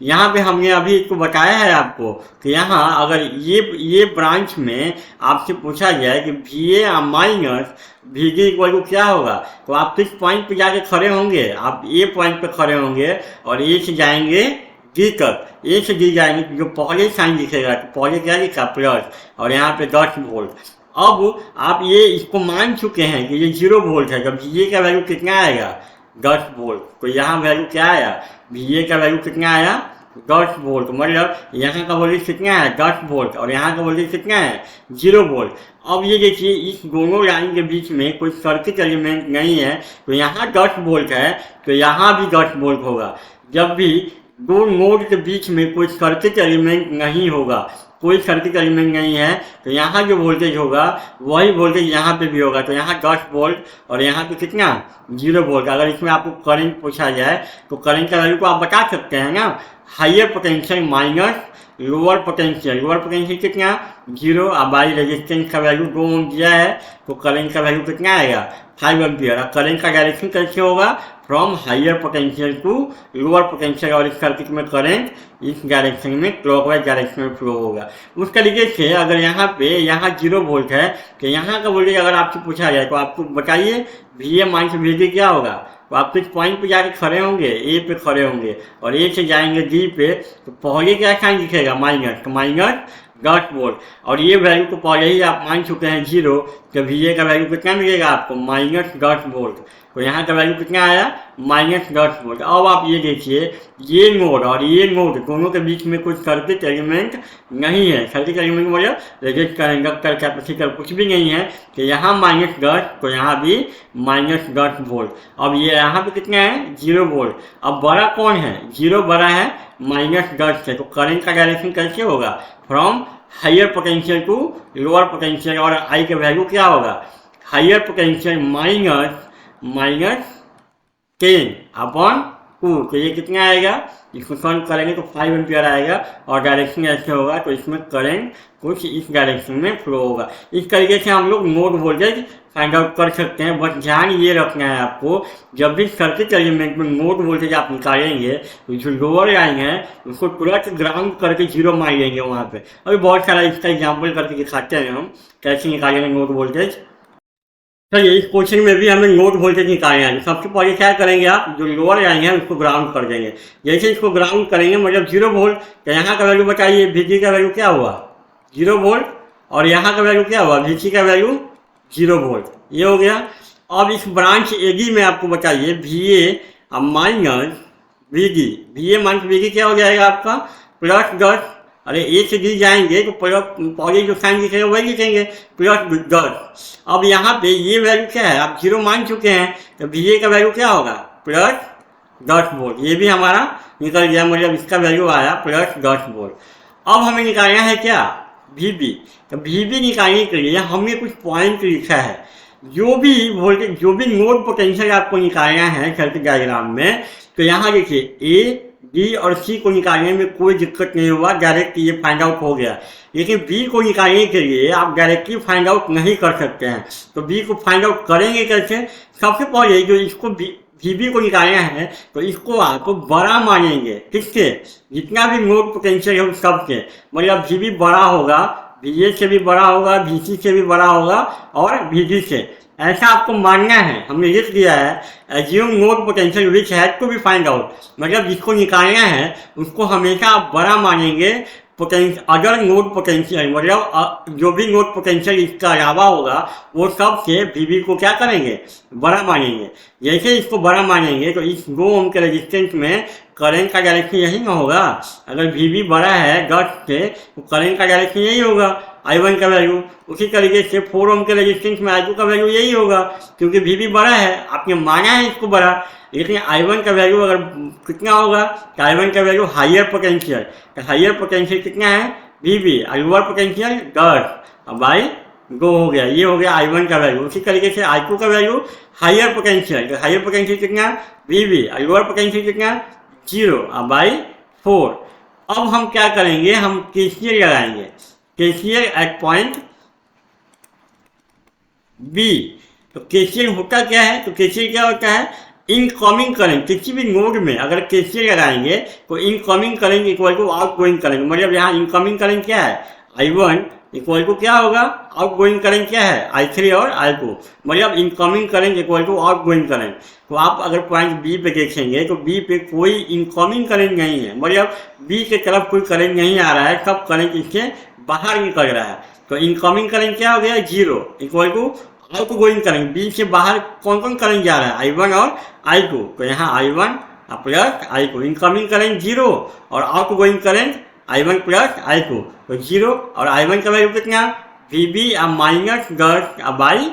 यहाँ पे हमने अभी इसको बताया है आपको कि यहाँ अगर ये ब्रांच में आपसे पूछा जाए कि VA minus VD equal to क्या होगा, तो आप किस पॉइंट पे जाके खड़े होंगे, आप A पॉइंट पे खड़े होंगे और A से जाएंगे D तक। A से D जाएंगे, जो पहले साइन दिखेगा, तो पहले क्या लिखा प्लस, और यहाँ पे 10 वोल्ट। अब आप ये इसको मान चुके हैं कि ये 0 वोल्ट है, जब VA का वैल्यू कितना आएगा, 10 वोल्ट। तो यहाँ वैल्यू क्या आया, VA का वैल्यू कितना आया, 10 वोल्ट, मतलब यहाँ का वोल्टेज कितना है, 10 वोल्ट, और यहाँ का वोल्टेज कितना है, 0 वोल्ट। अब ये देखिए, इस दोनों लाइन के बीच में कोई सर्किट एलिमेंट नहीं है, तो यहाँ 10 वोल्ट है तो यहाँ भी 10 वोल्ट होगा। जब भी दो नोड के बीच में कोई सर्किट एलिमेंट नहीं होगा, कोई सर्किट एलिमेंट नहीं है, तो यहाँ जो वोल्टेज होगा वही वोल्टेज यहाँ पे भी होगा। तो यहाँ 10 वोल्ट और यहाँ पे कितना, 0 वोल्ट। अगर इसमें आपको करंट पूछा जाए तो करंट का वैल्यू को आप बता सकते हैं ना, higher potential minus lower potential. Lower potential कितना, 0। अब बाई रेजिस्टेंस का वैल्यू 2 ओम दिया है, तो करंट का वैल्यू कितना आएगा, 5 एम्पियर। अब करंट का डायरेक्शन कैसे होगा, from higher potential to lower potential, और इस सर्किट में करंट इस डायरेक्शन में क्लॉकवाइज डायरेक्शन में फ्लो होगा। उस तरीके से अगर यहाँ 0 वोल्ट है, तो यहाँ का वोल्टेज अगर आपसे पूछा जाए तो आपको बताइए VA माइनस VD क्या होगा। तो आप किस पॉइंट पे जाके खड़े होंगे, A पे खड़े होंगे, और A से जाएंगे D पे, तो पहले क्या साइन दिखेगा, माइनस, तो माइनस 10 वोल्ट। और ये वैल्यू को पहले ही आप मान चुके हैं 0, तो VA का वैल्यू कितना मिलेगा आपको, माइनस 10 वोल्ट। तो यहाँ का वैल्यू कितना आया, माइनस 10 वोल्ट। अब आप ये देखिए, ये नोड और ये नोड दोनों के बीच में कोई सर्किट एलिमेंट नहीं है। सर्किट एलिमेंट मतलब रजिस्टर, इंडक्टर, कैपेसिटर कुछ भी नहीं है। तो यहाँ माइनस 10, तो यहाँ भी माइनस 10 वोल्ट। अब ये यहाँ पे कितना है, 0 वोल्ट। अब बड़ा कौन है, 0 बड़ा है माइनस 10 से। तो करंट का डायरेक्शन कैसे होगा, from higher potential to lower potential, और आई का वैल्यू क्या होगा, हाइयर पोटेंशियल माइनस 10/2। तो ये कितना आएगा, इसको सॉल्व करेंगे तो 5 एम्पियर आएगा, और डायरेक्शन ऐसे होगा, तो इसमें करंट कुछ इस डायरेक्शन में फ्लो होगा। इस तरीके से हम लोग नोड वोल्टेज फाइंड आउट कर सकते हैं। बस ध्यान ये रखना है आपको, जब भी सर्किट एलिमेंट में नोड वोल्टेज आप निकालेंगे तो जो लोअर लाइन है उसको तुरंत ग्राउंड करके 0 मान लेंगे वहाँ पे। अभी बहुत सारा इसका एग्जाम्पल करके दिखाते हैं हम कैसे निकालेंगे नोड वोल्टेज। चलिए, इस क्वेश्चन में भी हमें नोड वोल्टेज निकालना है। सबसे पहले क्या करेंगे, आप जो लोअर लाइन है उसको ग्राउंड कर देंगे। जैसे इसको ग्राउंड करेंगे मतलब 0 वोल्ट, तो यहाँ का वैल्यू बताइए, VD का वैल्यू क्या हुआ, 0 वोल्ट, और यहाँ का वैल्यू क्या हुआ, VC का वैल्यू 0 वोल्ट। ये हो गया। अब इस ब्रांच AD में आपको बताइए VA minus VD, VA minus VD क्या हो जाएगा आपका, प्लस 10। अरे A से D जाएंगे तो पहले जो साइन दिखेगा वही लिखेंगे, प्लस 10। अब यहाँ पे ये वैल्यू क्या है, आप 0 मान चुके हैं, तो VA का वैल्यू क्या होगा, प्लस 10 वोल्ट। ये भी हमारा निकल गया, मतलब इसका वैल्यू आया प्लस 10 वोल्ट। अब हमें निकालना है क्या, VB। तो VB निकालने के लिए हमने कुछ पॉइंट लिखा है। जो भी वोल्टेज, जो भी नोड पोटेंशियल आपको निकालना है सर्किट डायग्राम में, तो यहाँ देखिए ए, बी और सी को निकालने में कोई दिक्कत नहीं हुआ, डायरेक्ट ये फाइंड आउट हो गया। लेकिन बी को निकालने के लिए आप डायरेक्टली फाइंड आउट नहीं कर सकते हैं। तो बी को फाइंड आउट करेंगे कैसे? सबसे पहले जो इसको वीबी को निकालना है तो इसको आप बड़ा मानेंगे, किससे? जितना भी नोड पोटेंशियल है उस सबसे, मतलब वीबी बड़ा होगा, वीए से भी बड़ा होगा, वीसी से भी बड़ा होगा और वीडी से, ऐसा आपको मानना है। हमने लिख दिया है assume node potential which has to be find out, मतलब जिसको निकालना है उसको हमेशा आप बड़ा मानेंगे अदर नोड पोटेंशियल, मतलब जो भी नोड पोटेंशियल इसका अलावा होगा वो सब से वीबी को क्या करेंगे? बड़ा मानेंगे। जैसे इसको बड़ा मानेंगे तो इस 2 ओम के रेजिस्टेंस में करंट का डायरेक्शन यही ना होगा। अगर वीबी बड़ा है 10 से तो करंट का डायरेक्शन यही होगा, I1 का वैल्यू। उसी तरीके से 4 ओम के रेजिस्टेंस में I2 का वैल्यू यही होगा, क्योंकि वीबी बड़ा है, आपने माना है इसको बड़ा। लेकिन I1 का वैल्यू अगर कितना होगा तो I1 का वैल्यू हायर पोटेंशियल, तो हायर पोटेंशियल कितना है? वीबी, और लोअर पोटेंशियल 10 बाई 2 हो गया, ये हो गया I1 का वैल्यू। उसी तरीके से I2 का वैल्यू हायर पोटेंशियल, तो हायर पोटेंशियल कितना? वीबी, और लोअर पोटेंशियल कितना? 0 बाई 4। अब हम क्या करेंगे? हम केसीएल लगाएंगे, केसीएल एट पॉइंट बी। तो केसीएल होता क्या है? तो केसीएल क्या होता है? इनकमिंग करंट, किसी भी नोड में अगर केसीएल लगाएंगे तो incoming current equal to outgoing current, मतलब यहाँ इनकमिंग करंट क्या है? I1 इक्वल टू क्या होगा? आउट गोइंग करंट क्या है? I3 और I2, मतलब incoming current equal to outgoing current. तो आप अगर पॉइंट बी पे देखेंगे तो बी पे कोई इनकमिंग करंट नहीं है, मतलब बी के तरफ कोई करंट नहीं आ रहा है, सब करंट इससे बाहर निकल रहा है। तो इनकमिंग करंट क्या हो गया? 0 equal to outgoing current, B से बाहर कौन कौन करंट जा रहा है? I1 और I2, तो यहाँ I1 plus I2, incoming current 0 और out going current I1 plus I2, तो 0 और I1 का वैल्यू कितना? VB माइनस 10 बाई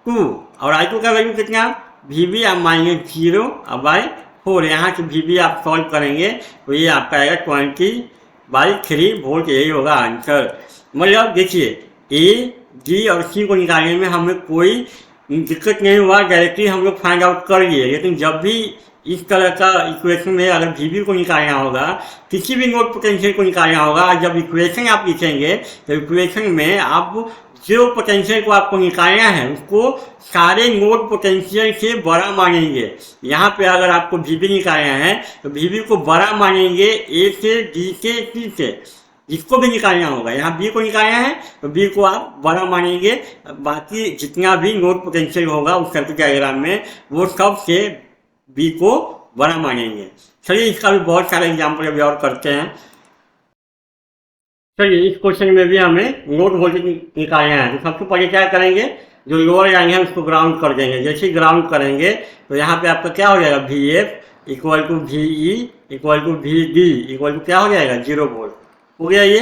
2, और I2 का वैल्यू कितना? VB minus 0 by 4। यहाँ से VB आप सॉल्व करेंगे तो ये आपका आएगा 20/3 वोल्ट, यही होगा आंसर। मतलब देखिए ए, डी और सी को निकालने में हमें कोई दिक्कत नहीं हुआ, डायरेक्टली हम लोग फाइंड आउट कर लिए। लेकिन जब भी इस तरह का इक्वेशन में अगर वीबी को निकालना होगा, किसी भी नोड पोटेंशियल को निकालना होगा, जब इक्वेशन आप लिखेंगे तो इक्वेशन में आप जो पोटेंशियल को आपको निकालना है उसको सारे नोड पोटेंशियल से बड़ा मानेंगे। यहाँ पे अगर आपको वीबी निकालना है तो वीबी को बड़ा मानेंगे ए से, डी से, सी से, जिसको भी निकालना होगा। यहाँ बी को निकालना है तो बी को आप बड़ा मानेंगे, बाकी जितना भी नोड पोटेंशियल होगा उस सर्किट डायग्राम में वो सब से बी को बड़ा मानेंगे। चलिए इसका भी बहुत सारे एग्जाम्पल अभी और करते हैं। चलिए इस क्वेश्चन में भी हमें नोड वोल्टेज निकालना है। तो सबसे पहले क्या करेंगे? जो लोअर लाइन है उसको ग्राउंड कर देंगे। जैसे ही ग्राउंड करेंगे तो यहाँ पे आपका क्या हो जाएगा? VF equal to VE equal to VD equal to क्या हो जाएगा? 0 वोल्ट हो गया ये।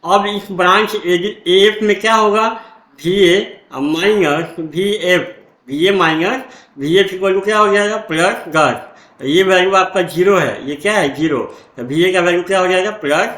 अब इस ब्रांच AF में क्या होगा? VA minus VF, VA minus VF equal to क्या हो जाएगा? प्लस 10। तो ये वैल्यू आपका 0 है, ये क्या है? 0। तो VA का वैल्यू क्या हो जाएगा? प्लस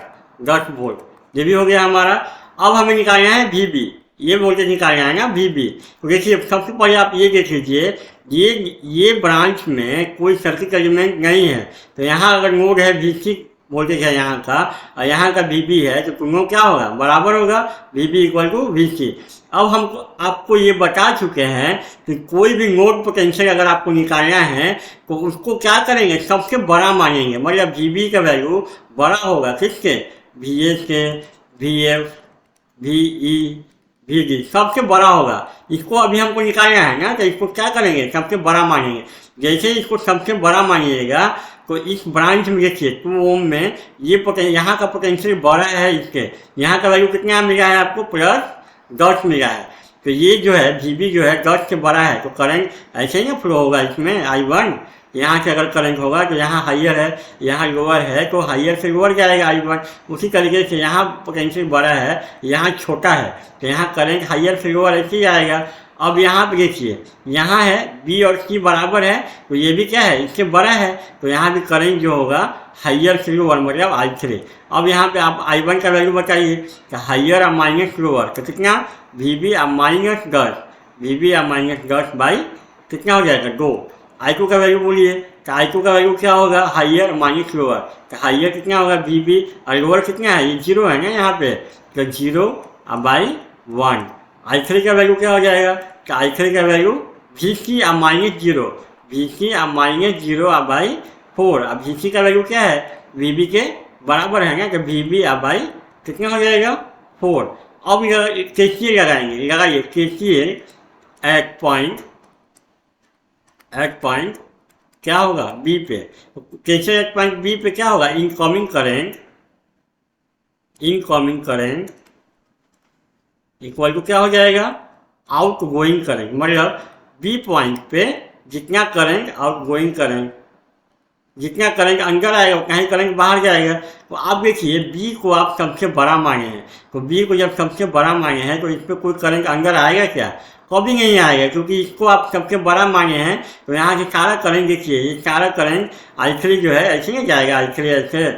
10 वोल्ट, ये भी हो गया हमारा। अब हमें निकालना है VB, ये वोल्टेज निकालना है ना VB। तो देखिए सबसे पहले आप ये देख लीजिए, ये ब्रांच में कोई सर्किट एलिमेंट नहीं है, तो यहाँ अगर नोड है VC वोल्टेज है यहाँ का, और यहाँ का VB है, तो दोनों क्या होगा? बराबर होगा, VB इक्वल टू VC। अब हम आपको ये बता चुके हैं कि कोई भी नोड पोटेंशियल अगर आपको निकालना है तो उसको क्या करेंगे? सबसे बड़ा मानेंगे, मतलब VB का वैल्यू बड़ा होगा किससे? VA से, VF, VE, VD सबसे बड़ा होगा। इसको अभी हमको निकालना है ना, तो इसको क्या करेंगे? सबसे बड़ा मानेंगे। जैसे इसको सबसे बड़ा मानिएगा तो इस ब्रांच में देखिए 2 ओम में ये यहाँ का पोटेंशियल बड़ा है, इसके यहाँ का वैल्यू कितना मिला है आपको? प्लस 10 मिला है। तो ये जो है VB जो है 10 से बड़ा है, तो करंट ऐसे ही ना फ्लो होगा इसमें I1। यहाँ से अगर करंट होगा तो यहाँ हाइयर है, यहाँ लोअर है, तो हाइयर से लोअर जाएगा I1। उसी तरीके से यहाँ पोटेंशियल बड़ा है, यहाँ छोटा है, तो यहाँ करंट हाइयर से लोअर ऐसे ही आएगा। अब यहाँ पे देखिए, यहाँ है B और C बराबर है, तो ये भी क्या है? इससे बड़ा है, तो यहाँ भी करंट जो होगा हाइयर से लोअर, मतलब I3। अब यहाँ पे आप I1 का वैल्यू बताइए, तो हाइयर और माइनस लोअर, तो कितना? VB माइनस 10, वी बी या माइनस 10 बाई कितना हो जाएगा 2। आई क्यू का वैल्यू बोलिए, तो आई क्यू का वैल्यू क्या होगा, हाइयर माइनस लोअर, तो हाइयर कितना होगा वी बी और लोअर कितना है, ये 0 है ना यहाँ पे, तो 0 बाई 1। आई थ्री का वैल्यू क्या हो जाएगा, तो आई थ्री का value V C minus 0, V C minus 0 by 4। अब वी सी का वैल्यू क्या है, वी बी के बराबर है ना, तो वी बी बाई कितना हो जाएगा 4। अब केसीएल लगाएंगे, लगाइए केसीएल एट पॉइंट क्या होगा बी पे, केसीएल एट पॉइंट बी पे क्या होगा, इनकमिंग करेंट इक्वल टू क्या हो जाएगा, आउट गोइंग करेंट। मतलब बी पॉइंट पे जितना करंट आउट गोइंग करेंट, जितना करंट अंदर आएगा कहीं करंट बाहर जाएगा। तो आप देखिए बी को आप सबसे बड़ा माने हैं, तो बी को जब सबसे बड़ा माने हैं तो इस पर कोई करंट अंदर आएगा क्या, कभी नहीं आएगा, क्योंकि इसको आप सबसे बड़ा माने हैं। तो यहाँ से सारा करंट देखिए, ये सारा करंट आई थ्री जो है ऐसे नहीं जाएगा, आई थ्री ऐसे,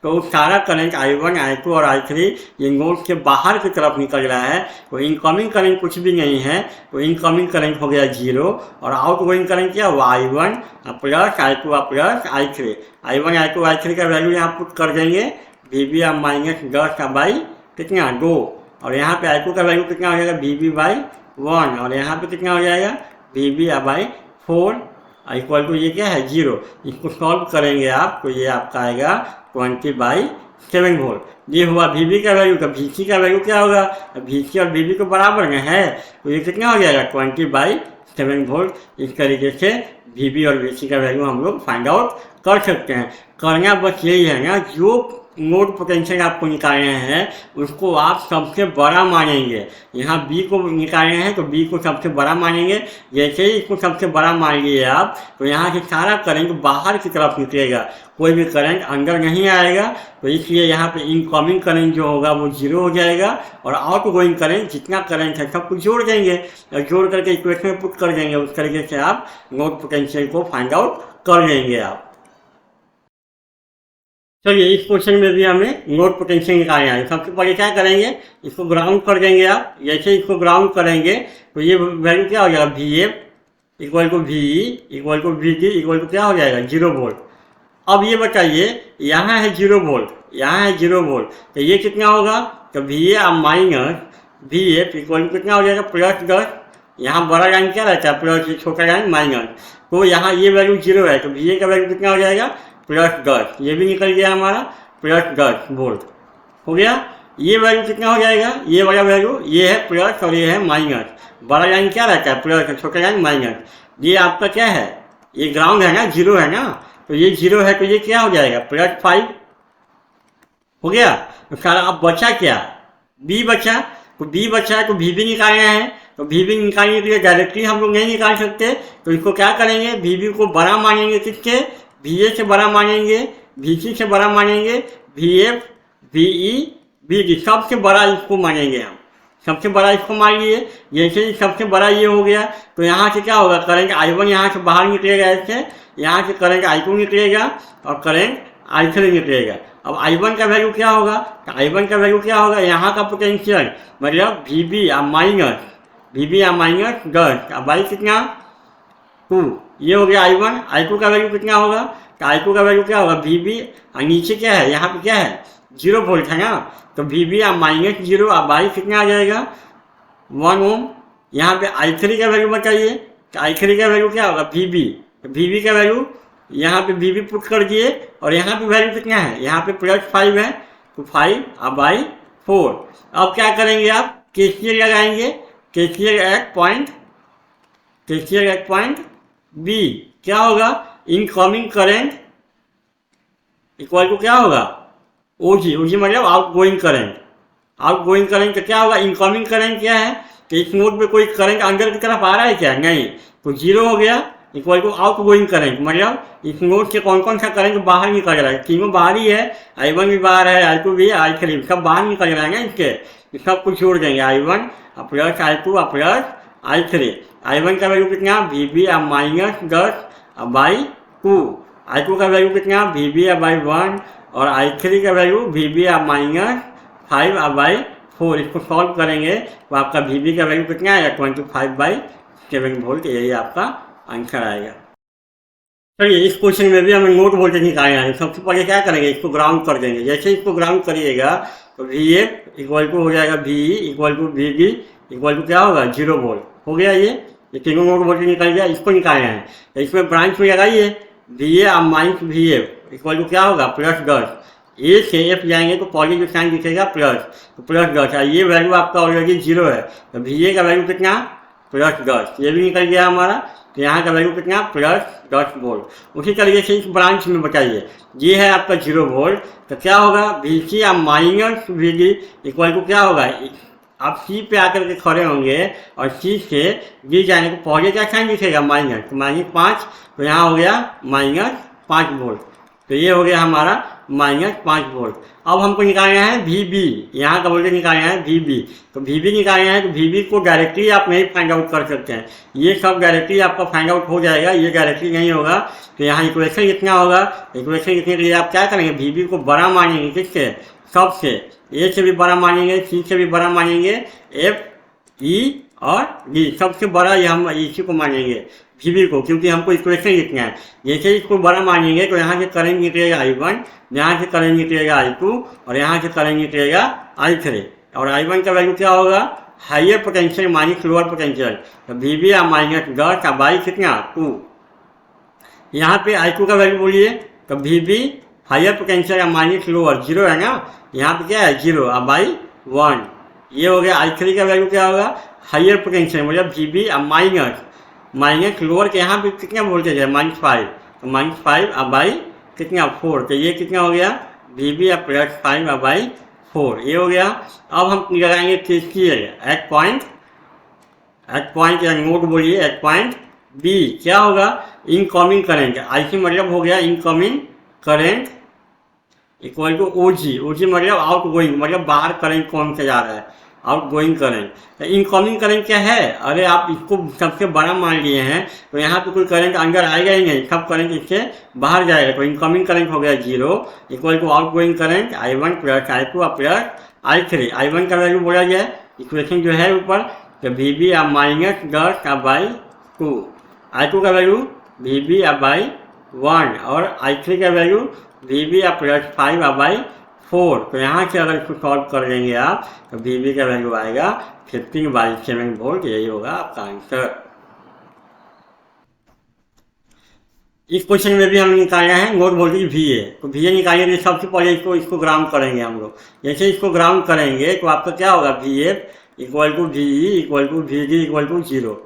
तो सारा करंट I1 I2 और I3 ये नोड के बाहर की तरफ निकल रहा है। तो इनकमिंग करंट कुछ भी नहीं है, तो इनकमिंग करंट हो गया 0 और आउटगोइंग करंट क्या हुआ I1 plus I2 plus I3। I1 I2 I3 का वैल्यू यहाँ पुट कर देंगे, VB माइनस 10 बाई कितना 2, और यहाँ पे I2 का वैल्यू कितना हो जाएगा VB बाई 1, और यहाँ पे कितना हो जाएगा VB बाई 4 इक्वल टू ये क्या है 0। इसको सॉल्व करेंगे आप तो ये आपका आएगा 20/7 वोल्ट। ये हुआ वी बी का वैल्यू, तो वी सी का वैल्यू क्या होगा, वी सी और वी बी को बराबर में है, तो ये कितना हो जाएगा 20/7 वोल्ट। इस तरीके से वी बी और वी सी का वैल्यू हम लोग फाइंड आउट कर सकते हैं। करना बस यही है ना, जो नोड पोटेंशियल आपको निकालना है उसको आप सबसे बड़ा मानेंगे। यहाँ बी को निकालना है तो बी को सबसे बड़ा मानेंगे, जैसे ही इसको सबसे बड़ा मान लिए आप तो यहाँ से सारा करंट बाहर की तरफ निकलेगा, कोई भी करंट अंदर नहीं आएगा। तो इसलिए यहाँ पे इनकमिंग करंट जो होगा वो 0 हो जाएगा और आउट गोइंग करंट जितना करंट है सब कुछ जोड़ देंगे और जोड़ करके इक्वेशन में पुट कर देंगे। उस तरीके से आप नोड पोटेंशियल को फाइंड आउट कर लेंगे आप। चलिए इस क्वेश्चन में भी हमें नोड पोटेंशियल निकालना है। सबसे पहले क्या करेंगे, इसको ग्राउंड कर देंगे आप। जैसे इसको ग्राउंड करेंगे तो ये वैल्यू क्या हो जाएगा, V F equal to V E equal to V D equal to क्या हो जाएगा 0 वोल्ट। अब ये बताइए यहाँ है 0 वोल्ट, यहाँ है 0 वोल्ट, तो ये कितना होगा, तो V A minus V F equal to कितना हो जाएगा +10। यहाँ बड़ा लाइन क्या रहता है प्लस, छोटा लाइन माइनस, तो यहाँ ये वैल्यू 0 है तो वी ए का वैल्यू कितना हो जाएगा +10। ये भी निकल गया हमारा +10 वोल्ट हो गया। ये वैल्यू कितना हो जाएगा, ये वाला वैल्यू ये है प्लस और ये है माइनस। बड़ा लाइन क्या रहता है प्लस, छोटा लाइन माइनस। ये आपका क्या है, ये ग्राउंड है ना, 0 है ना, तो ये 0 है तो ये क्या हो जाएगा +5 हो गया। तो सारा अब बचा क्या, बी बचा, तो बी बचा है तो वी बी निकालना है। तो वी बी निकालने के लिए डायरेक्टली हम लोग नहीं निकाल सकते, तो इसको क्या करेंगे, वी बी को बड़ा मानेंगे, किसके, वी ए से बड़ा मानेंगे, वी सी से बड़ा मानेंगे, V F V E V D सबसे बड़ा इसको मानेंगे हम। सबसे बड़ा इसको मान लिए, जैसे ही सबसे बड़ा ये हो गया तो यहाँ से क्या होगा, करंट I1 यहाँ से बाहर निकलेगा, ऐसे यहाँ से करंट I2 निकलेगा और करंट I3 निकलेगा। अब I1 का वैल्यू क्या होगा, तो I1 का वैल्यू क्या होगा, यहाँ का पोटेंशियल मतलब वी बी माइनस 10 अब बाई कितना 2, ये हो गया I1। I2 का वैल्यू कितना होगा, तो I2 का वैल्यू क्या होगा वी बी, और नीचे क्या है, यहाँ पे क्या है 0 वोल्ट है ना, तो वी बी माइनस 0 अब बाई कितना आ जाएगा 1 ओम। यहाँ पे I3 का वैल्यू बताइए, तो I3 का वैल्यू क्या होगा वी बी, तो वी बी का वैल्यू यहाँ पे वी बी पुट कर दिए और यहाँ पे वैल्यू कितना है, यहाँ पे +5 है, तो 5 अब बाई 4। अब क्या करेंगे आप, केसीएल लगाएंगे, केसीएल एट पॉइंट बी क्या होगा, इनकमिंग करंट इक्वल टू क्या होगा ओजी, ओजी मतलब आउटगोइंग करंट। आउटगोइंग करंट क्या होगा, इनकमिंग करंट क्या है, तो इस नोड पे कोई करंट अंदर की तरफ आ रहा है क्या, नहीं, तो 0 हो गया इक्वल टू आउटगोइंग करंट, मतलब इस नोड से कौन कौन सा करंट बाहर निकल रहा है, तीनों बाहर ही है, I1 भी बाहर है, I2 भी है, I3 सब बाहर निकल रहा है ना, इसके सब कुछ छोड़ देंगे, I1 plus I2 plus I3। I1 का वैल्यू कितना V B minus 10 by 2, I2 का वैल्यू कितना वी बी बाई 1 और I3 का value V B minus 5 by 4। इसको सॉल्व करेंगे तो आपका वी का वैल्यू कितना आएगा 25/7 वोल्ट, यही आपका आंसर आएगा। चलिए इस क्वेश्चन में भी हमें नोड वोल्टेज निकालना है। सबसे पहले क्या करेंगे, इसको ग्राउंड कर देंगे। जैसे इसको ग्राउंड करिएगा तो वी एफ इक्वल टू हो जाएगा V equal to V D equal to क्या होगा 0 वोल्ट। हो गया ये तीनों नोड वोल्टेज निकल गया। इसको निकालना है तो इसमें ब्रांच में लगाइए V A minus V F equal to क्या होगा +10। ए से एफ जाएंगे तो पॉजिटिव साइन दिखेगा प्लस, तो +10 है। ये वैल्यू आपका ऑलरेडी 0 है तो वी ए का वैल्यू कितना +10, ये भी निकल गया हमारा। तो यहाँ का वैल्यू कितना +10 वोल्ट। उसी तरीके से इस ब्रांच में बताइए, ये है आपका 0 वोल्ट, तो क्या होगा वी सी या minus V D equal to क्या होगा, आप सी पे आकर के खड़े होंगे और सी से डी जाने को पॉजिटिव साइन दिखेगा माइनस, तो -5, तो यहाँ हो गया -5 वोल्ट। तो ये हो गया हमारा -5 वोल्ट। अब हमको निकालना है वी बी, यहाँ का वोल्टेज निकालना है वी बी। तो वी बी निकालना है तो वी बी को डायरेक्टली आप नहीं फाइंड आउट कर सकते हैं, ये सब डायरेक्टली आपका फाइंड आउट हो जाएगा, ये डायरेक्टली नहीं होगा। तो यहाँ इक्वेशन कितना होगा, इक्वेशन लिखने के लिए आप क्या करेंगे, वी बी को बड़ा मानेंगे, किससे, सबसे, ए से भी बड़ा मानेंगे, सी से भी बड़ा मानेंगे, एफ ई और डी सबसे बड़ा ये हम इसी को मानेंगे वी को, क्योंकि हमको इक्वेशन लिखना है। जैसे इसको बड़ा मानेंगे तो यहाँ से करंट निकलेगा I1, यहाँ से करंट निकलेगा I2 और यहाँ से करंट निकलेगा I3। और I1 का वैल्यू क्या होगा, higher potential minus lower potential, तो वी बी -10 का बाई कितना 2। यहाँ पे I2 का वैल्यू बोलिए, तो वी बी हाइयर पोटेंशियल या माइनस लोअर 0 है ना, यहाँ पे क्या है 0 और बाई 1। ये हो गया। I3 का वैल्यू क्या होगा, हाइयर पोटेंशियल मतलब वी बी माइनस लोअर के यहाँ पे कितना वोल्टेज है -5, तो -5 अब बाई कितना 4, तो ये कितना हो गया वी बी +5 अब बाई 4, ये हो गया। अब हम लगाएंगे KCL एट पॉइंट या नोट बोलिए एट पॉइंट बी, क्या होगा इनकमिंग करंट, IC मतलब हो गया incoming current equal to OG, OG मतलब आउट गोइंग, मतलब बाहर करंट कौन से जा रहा है, आउट गोइंग करंट। तो इनकमिंग करंट क्या है, अरे आप इसको सबसे बड़ा मान लिए हैं तो यहाँ पे कोई करंट अंदर आएगा ही नहीं, सब करंट इससे बाहर जाएगा। तो इनकमिंग करंट हो गया 0 equal to outgoing current I1 + I2 + I3। I1 का वैल्यू बोला जाए इक्वेशन जो है ऊपर, तो वी बी -10/2, I2 का वैल्यू वी बी /1 और I3 का वैल्यू वी बी +5/4। तो यहाँ से अगर इसको सॉल्व कर देंगे आप तो वी बी का वैल्यू आएगा 15/7 वोल्ट, यही होगा आपका आंसर। इस क्वेश्चन में भी हम निकालना है नोड वोल्टेज वी ए, तो वी ए निकालेंगे सबसे पहले इसको ग्राउंड करेंगे हम लोग। जैसे इसको ग्राउंड करेंगे तो आपका क्या होगा V F equal to V E equal to V D equal to 0,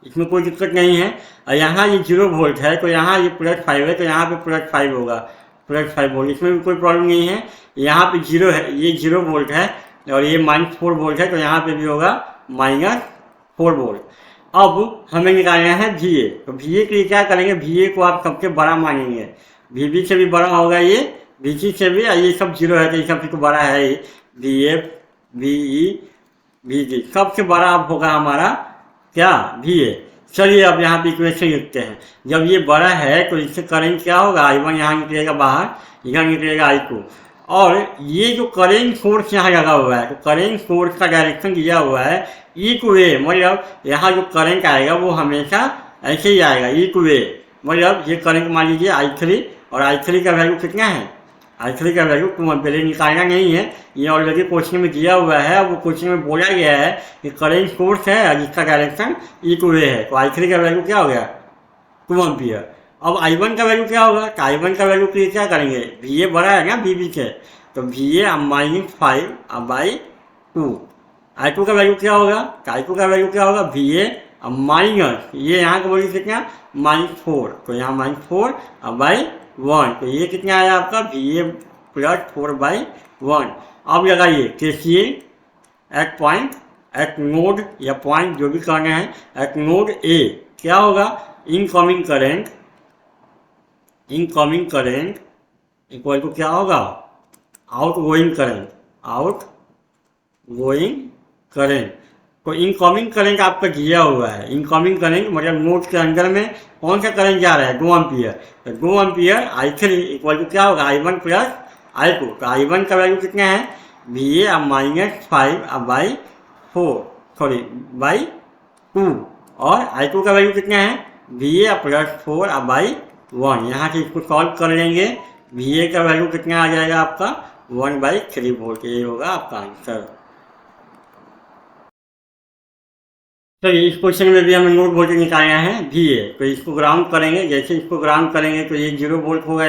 इसमें कोई दिक्कत नहीं है। और यहाँ ये 0 वोल्ट है तो यहाँ ये +5 है तो यहाँ पे +5 होगा, +5 वोल्ट, इसमें भी कोई प्रॉब्लम नहीं है। यहाँ पे 0 है, ये 0 वोल्ट है और ये -4 वोल्ट है तो यहाँ पे भी होगा -4 वोल्ट। अब हमें निकालना है वी ए, तो वी ए के लिए क्या करेंगे, वी ए को आप सबसे बड़ा मानेंगे, वी बी से भी बड़ा होगा ये, वी सी से भी, ये सब 0 है तो ये सबसे तो बड़ा है, V F V E V D सबसे बड़ा अब होगा हमारा क्या वी ए। चलिए अब यहाँ पे इक्वेशन लिखते हैं, जब ये बड़ा है तो इससे करंट क्या होगा I1 यहाँ निकलेगा बाहर, यहाँ निकलेगा I2, और ये जो करंट सोर्स यहाँ लगा हुआ है तो करंट सोर्स का डायरेक्शन दिया हुआ है ई टू ए, मतलब यहाँ जो करंट आएगा वो हमेशा ऐसे ही आएगा ई टू ए, मतलब ये करंट मान लीजिए I3 और I3 का वैल्यू कितना है, I3 का वैल्यू पहले निकालना नहीं है, ये ऑलरेडी क्वेश्चन में दिया हुआ है। वो क्वेश्चन में बोला गया है कि करंट सोर्स है और जिसका डायरेक्शन ई टू ए है, तो I3 का वैल्यू क्या हो गया 2 एम्पियर। अब I1 का वैल्यू क्या होगा, तो I1 का वैल्यू के लिए क्या करेंगे, वी ए बड़ा है ना वी बी से, तो वी ए -5/2। I2 का वैल्यू क्या होगा, तो I2 का वैल्यू क्या होगा वी ए माइनस, ये यहाँ का वैल्यू कितना -4, तो यहाँ -4/1, तो ये कितना आया आपका वी ए +4/1। अब लगाइए KCL at point at node या पॉइंट जो भी करना है एट नोड ए, क्या होगा इनकमिंग करंट इक्वल टू क्या होगा आउटगोइंग करंट। तो इनकमिंग करंट आपका दिया हुआ है, इनकमिंग करंट मतलब नोड के अंदर में कौन सा करंट जा रहा है 2 एम्पियर, तो 2 एम्पियर I3 इक्वल टू क्या होगा I1 + I2। तो I1 का वैल्यू कितना है, वी ए अब -5 अब बाई 4 सॉरी बाई 2 और आई टू का वैल्यू कितना है वी ए +4 अब बाई 1। यहाँ से इसको सॉल्व कर लेंगे वी ए का वैल्यू कितना आ जाएगा आपका 1/3 वोल्ट। ये होगा आपका आंसर। तो इस क्वेश्चन में भी हमें नोड वोल्टेज निकालना है वी ए। तो इसको ग्राउंड करेंगे, जैसे इसको ग्राउंड करेंगे तो ये 0 वोल्ट होगा,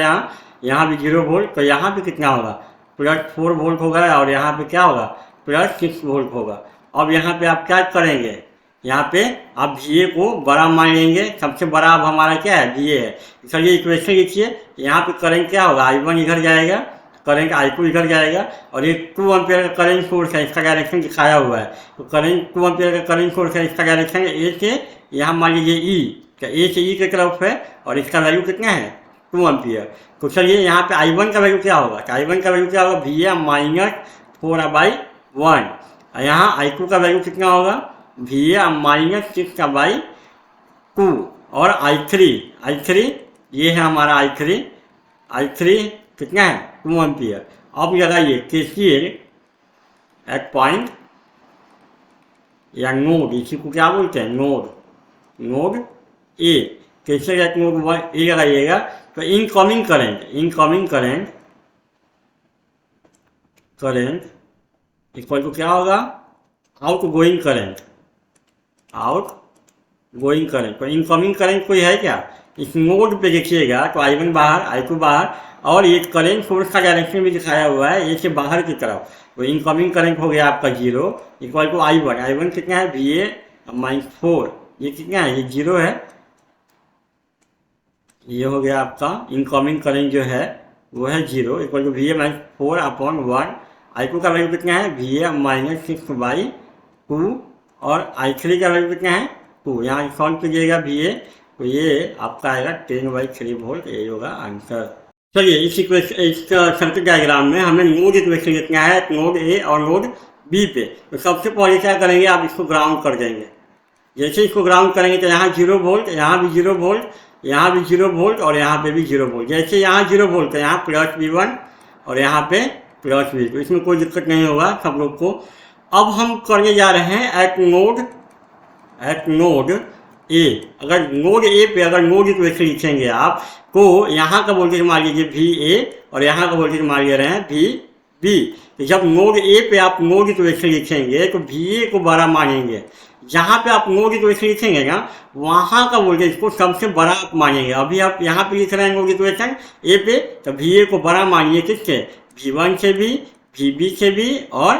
यहाँ भी 0 वोल्ट। तो यहाँ पे कितना होगा +4 वोल्ट होगा और यहाँ पे क्या होगा +6 वोल्ट होगा। अब यहाँ पे आप क्या करेंगे, यहाँ पे आप वी ए को बड़ा मान लेंगे। सबसे बड़ा अब हमारा क्या है वी ए है। चलिए इक्वेशन लिखिए। यहाँ पे करंट क्या होगा I1 इधर जाएगा, करंट I2 इधर जाएगा और ये 2 एम्पियर का करंट सोर्स है, इसका डायरेक्शन दिखाया हुआ है। तो करंट 2 एम्पियर का करंट सोर्स है, इसका डायरेक्शन ए से यहाँ मान लीजिए ई, तो ए से ई की तरफ है और इसका वैल्यू कितना है 2 एम्पियर। तो चलिए यहाँ पे I1 का वैल्यू क्या होगा, तो I1 का वैल्यू क्या होगा वी ए -4/1। यहाँ I2 का वैल्यू कितना होगा वी ए -6/2 और I3 ये है हमारा I3 कितना है 2 एम्पियर। अब लगाइए केसीएल एक पॉइंट या नोड, इसी को क्या बोलते हैं नोड ए। केसीएल एक नोड ए लगाइएगा तो इनकमिंग करंट इक्वल टू क्या होगा आउटगोइंग करंट। तो इनकमिंग करंट कोई है क्या, इस नोड पे देखिएगा तो I1 बाहर I2 बाहर और ये करंट सोर्स का डायरेक्शन भी दिखाया हुआ है, ये से बाहर की तरफ। तो इनकमिंग करंट हो गया आपका 0 इक्वल टू I1 कितना है वी ए -4, ये कितना है ये 0 है। ये हो गया आपका इनकमिंग करंट जो है वो है 0 equal to V A -4/1। I2 का वैल्यू कितना है वी ए -6/2 और I3 का वैल्यू कितना है 2। यहाँ सॉल्व कीजिएगा वी ए तो ये आपका आएगा 10/3 वोल्ट। ये होगा आंसर। चलिए इस सर्किट डायग्राम में हमें नोड इक्वेशन लिखना है नोड ए और नोड बी पे। तो सबसे पहले क्या करेंगे आप इसको ग्राउंड कर देंगे। जैसे इसको ग्राउंड करेंगे तो यहाँ 0 वोल्ट, यहाँ भी 0 वोल्ट, यहाँ भी 0 वोल्ट और यहाँ पे भी 0 वोल्ट। जैसे यहाँ 0 वोल्ट तो यहाँ +V1 और यहाँ पे +V2, इसमें कोई दिक्कत नहीं होगा सब लोग को। अब हम करने जा रहे हैं एक नोड ए। अगर नोड ए पे अगर नोड इक्वेशन लिखेंगे आप तो यहाँ का वोल्टेज मान लीजिए वी ए और यहाँ का वोल्टेज मान ले रहे हैं वी बी। तो जब नोड ए पे आप नोड इक्वेशन लिखेंगे तो वी ए को बड़ा मानेंगे। जहाँ पे आप नोड इक्वेशन लिखेंगे ना वहाँ का वोल्टेज को सबसे बड़ा आप मानेंगे। अभी आप यहाँ पे लिख रहे हैं नोड इक्वेशन ए पे तो वी ए को बड़ा मानिए किससे V1 से भी, VB से भी और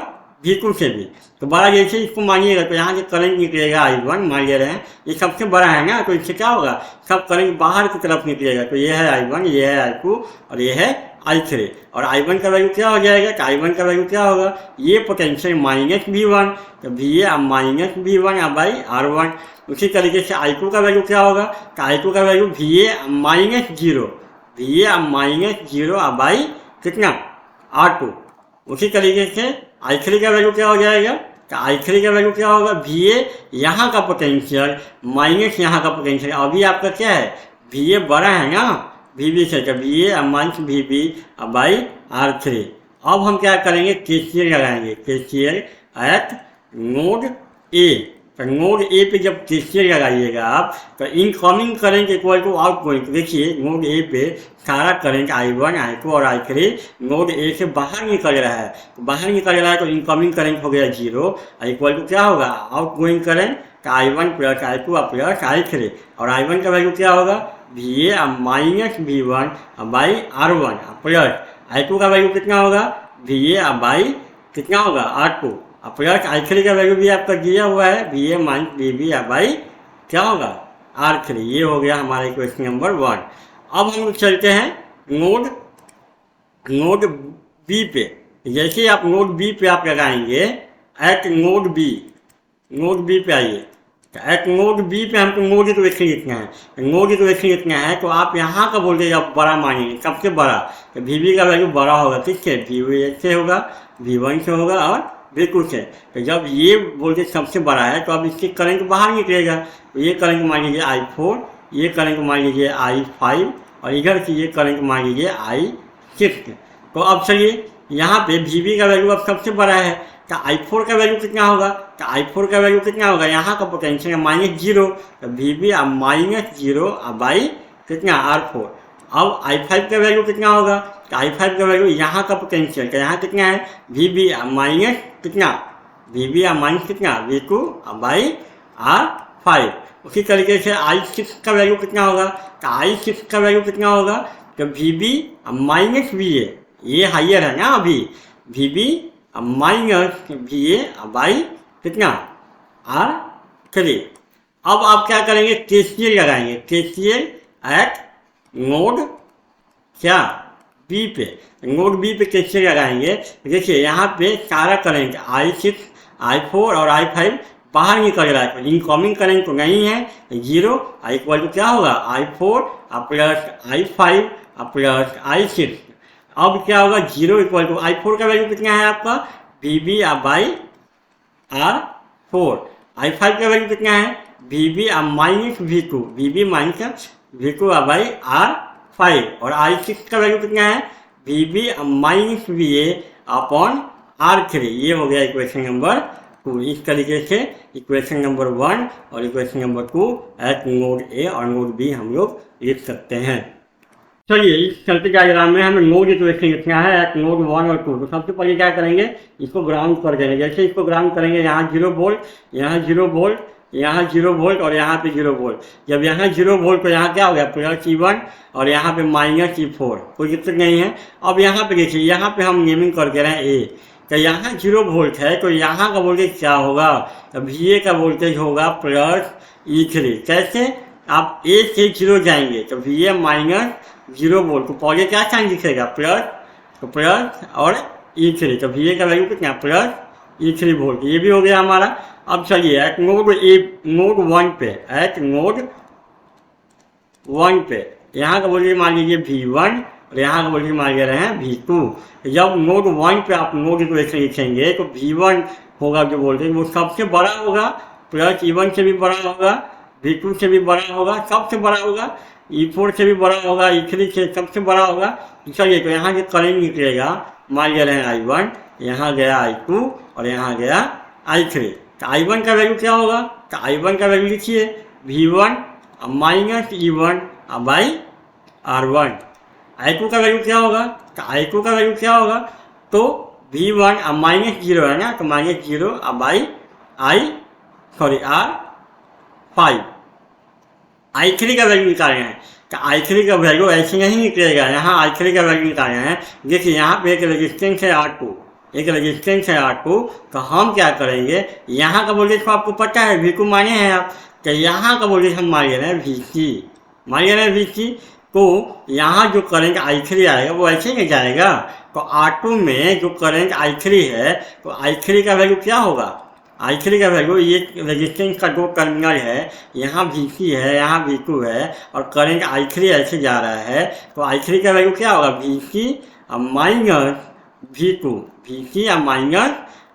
V2 से भी। तो बड़ा जैसे इसको मानिएगा तो यहाँ से करंट निकलेगा I1 मान ले रहे हैं, ये सबसे बड़ा है ना, तो इससे क्या होगा सब करंट बाहर की तरफ निकलेगा। तो ये है I1, ये है I2 और ये है I3। और I1 का वैल्यू क्या हो जाएगा, तो I1 का वैल्यू क्या होगा ये पोटेंशियल -V1, तो VA -V1/R1। उसी तरीके से I2 का वैल्यू क्या होगा, तो I2 का वैल्यू VA -0 कितना R2। उसी तरीके से I3 का वैल्यू क्या हो जाएगा, तो I3 का वैल्यू क्या होगा VA यहाँ का पोटेंशियल माइनस यहाँ का पोटेंशियल। अभी आपका क्या है VA बड़ा है ना VB से, तो VA -VB/R3। अब हम क्या करेंगे KCL लगाएंगे, KCL एट नोड ए। तो नोड ए पे जब KCL लगाइएगा आप तो incoming current equal to outgoing. देखिए नोड ए पे सारा करंट I1, I2 और I3 नोड ए से बाहर निकल रहा है। तो बाहर निकल रहा है तो इनकमिंग करंट हो गया 0 इक्वल टू क्या होगा आउटगोइंग करंट का I1 + I2 + I3। और I1 का वैल्यू क्या होगा VA -V1/R1 प्लस I2 का वैल्यू कितना होगा VA कितना होगा R2 प्लस I3 का वैल्यू भी आपका दिया हुआ है VA -VB/ क्या होगा R3। ये हो गया हमारा इक्वेशन नंबर 1। अब हम चलते हैं नोड बी पे। जैसे आप नोड बी पे आप लगाएंगे एट नोड बी पे आइए। तो एट नोड बी पे हमको नोड इक्वेशन लिखना है। नोड इक्वेशन लिखना है तो आप यहाँ का वोल्टेज आप बड़ा मानेंगे सबसे बड़ा। तो VB का वैल्यू बड़ा होगा किससे VA से होगा, V1 से होगा और V2 से। तो जब ये वोल्टेज सबसे बड़ा है तो अब इसके करंट बाहर निकलेगा। तो ये करंट मान लीजिए I4, ये करंट मान लीजिए I5 और इधर से ये करंट मान लीजिए I6। तो अब चलिए यहाँ पे वी बी का वैल्यू अब सबसे बड़ा है, तो आई फोर का वैल्यू कितना होगा, तो आई फोर का वैल्यू कितना होगा, यहाँ का पोटेंशियल है -0, तो वी बी अब -0 बाई कितना R4। अब आई फाइव का वैल्यू कितना होगा, तो आई फाइव का वैल्यू यहाँ का पोटेंशियल, तो यहाँ कितना है वी बी माइनस कितना, वी बी माइनस कितना V2 बाई R5। उसी तरीके से आई सिक्स का वैल्यू कितना होगा, तो आई सिक्स का वैल्यू कितना होगा, तो V B minus V A, ये हाइयर है ना अभी, V B minus V A by कितना R3। अब आप क्या करेंगे, केसीएल लगाएंगे, केसीएल एट नोड क्या बी पे, नोड बी पे केसीएल लगाएंगे। देखिए यहाँ पे सारा करंट I6 I4 और I5 बाहर निकल रहा है, इनकमिंग करंट तो नहीं है, 0 इक्वल टू क्या होगा I4 plus I5 plus I6। अब क्या होगा 0 इक्वल टू I4 का वैल्यू कितना है आपका we B by R4, I5 का वैल्यू कितना है V B minus V2, V B minus V2 by R5, और I6 का वैल्यू कितना है V B minus V A upon R3। ये हो गया इक्वेशन नंबर 2। इस तरीके से इक्वेशन नंबर 1 और equation number 2 eight node A और नोड बी हम लोग लिख सकते हैं। चलिए इस सर्किट डायग्राम में हमें नोड इक्वेशन लिखना है एट नोड 1 और 2। तो सबसे पहले क्या करेंगे, इसको ग्राउंड कर देंगे। जैसे इसको ग्राउंड करेंगे, यहाँ 0 वोल्ट, यहाँ 0 वोल्ट, यहाँ 0 वोल्ट और यहाँ पे 0 वोल्ट। जब यहाँ 0 वोल्ट तो यहाँ क्या हो गया प्लस E1 और यहाँ पे माइनस E4, कोई दिक्कत नहीं है। अब यहाँ पे देखिए, यहाँ पे हम नेमिंग कर दे रहे हैं ए, तो यहाँ 0 वोल्ट है तो यहाँ का वोल्टेज क्या होगा, तो वी ए का वोल्टेज होगा प्लस E3। कैसे, आप ए से 0 जाएंगे तो वी ए माइनस 0 वोल्ट, तो पहले क्या साइन दिखेगा प्लस, तो प्लस और E3, तो वी ए का वैल्यू कितना प्लस E3 वोल्ट। ये भी हो गया हमारा। अब चलिए एट नोड ए, नोड 1 पे, एट नोड 1 पे यहाँ का वोल्टेज मान लीजिए V1 और यहाँ का वोल्टेज मान ले रहे हैं V2। जब नोड 1 पे आप नोड इक्वेशन लिखेंगे तो V1 होगा जो वोल्टेज वो सबसे बड़ा होगा, प्लस E1 से भी बड़ा होगा, V2 से भी बड़ा होगा, सबसे बड़ा होगा, E4 से भी बड़ा होगा, E3 से सबसे बड़ा होगा। चलिए तो यहाँ से करंट निकलेगा, मान ले रहे हैं I1, यहाँ गया I2 और यहाँ गया I3। तो I1 का वैल्यू क्या होगा, तो I1 का वैल्यू लिखिए V1 minus E1 by R1। I2 का वैल्यू क्या होगा, तो I2 का वैल्यू क्या होगा, तो V1 माइनस 0 है ना, तो माइनस 0 बाई R5। I3 का वैल्यू निकालना है, तो I3 का वैल्यू ऐसे नहीं निकलेगा, यहाँ I3 का वैल्यू निकालना है। देखिए यहाँ पे एक रेजिस्टेंस है R2, एक रेजिस्टेंस है R2, तो हम क्या करेंगे, यहाँ का वोल्टेज को आपको पता है V2 माने हैं आप, तो यहाँ का वोल्टेज हम मान ले रहे हैं VC, मान ले रहे हैं VC। तो यहाँ जो करंट I3 आएगा वो ऐसे नहीं जाएगा, तो R2 में जो करंट I3 है तो I3 का वैल्यू क्या होगा, I3 का वैल्यू, ये रेजिस्टेंस का 2 टर्मिनल है, यहाँ VC है, यहाँ V2 है और करंट I3 ऐसे जा रहा है, तो I3 का वैल्यू क्या होगा VC minus V2, VC minus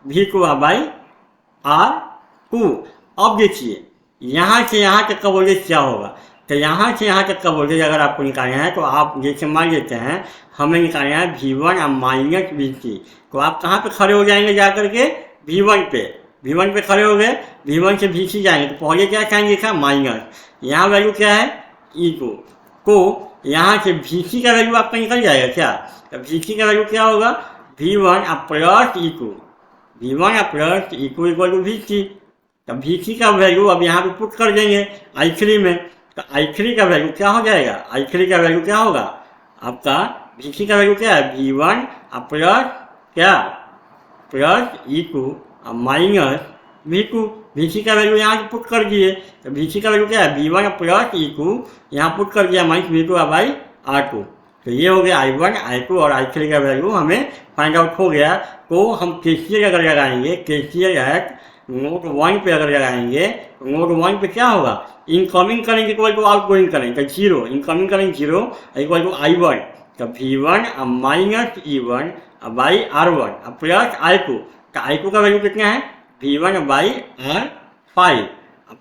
V2 by R2। अब देखिए यहाँ से यहाँ तक का वोल्टेज क्या होगा, तो यहाँ से यहाँ तक का वोल्टेज अगर आपको निकालना है तो आप जैसे मान लेते हैं हमें निकालना है V1 माइनस VC, तो आप कहाँ पे खड़े हो जाएंगे, जा करके V1 पे, V1 पे खड़े हो गए, V1 से VC जाएंगे तो पहले क्या कहेंगे लिखा माइनस, यहाँ वैल्यू क्या है E2, तो यहाँ से VC का वैल्यू आपका निकल जाएगा क्या, तो VC का वैल्यू क्या होगा V1 plus E2, V1 plus E2 equal to VC। तो VC का वैल्यू अब यहाँ पे पुट कर देंगे I3 में, तो I3 का वैल्यू क्या हो जाएगा, I3 का वैल्यू क्या होगा आपका, VC का वैल्यू क्या है V1 प्लस क्या plus E2 minus V2। VC का वैल्यू यहाँ पुट कर दिए, तो VC का वैल्यू क्या है V1 प्लस E2, यहाँ पुट कर दिया माइनस V2 बाई R2। तो ये हो गया I1, I2 और I3 का वैल्यू हमें फाइंड आउट हो गया। तो हम KCL अगर लगाएंगे, KCL एट नोड 1 पे अगर लगाएंगे, नोड 1 पे क्या होगा, incoming current equal to outgoing current, तो 0, incoming current 0 equal to I1, तो V1 minus E1 by R1 plus I2, तो I2 का वैल्यू कितना है V1 by R5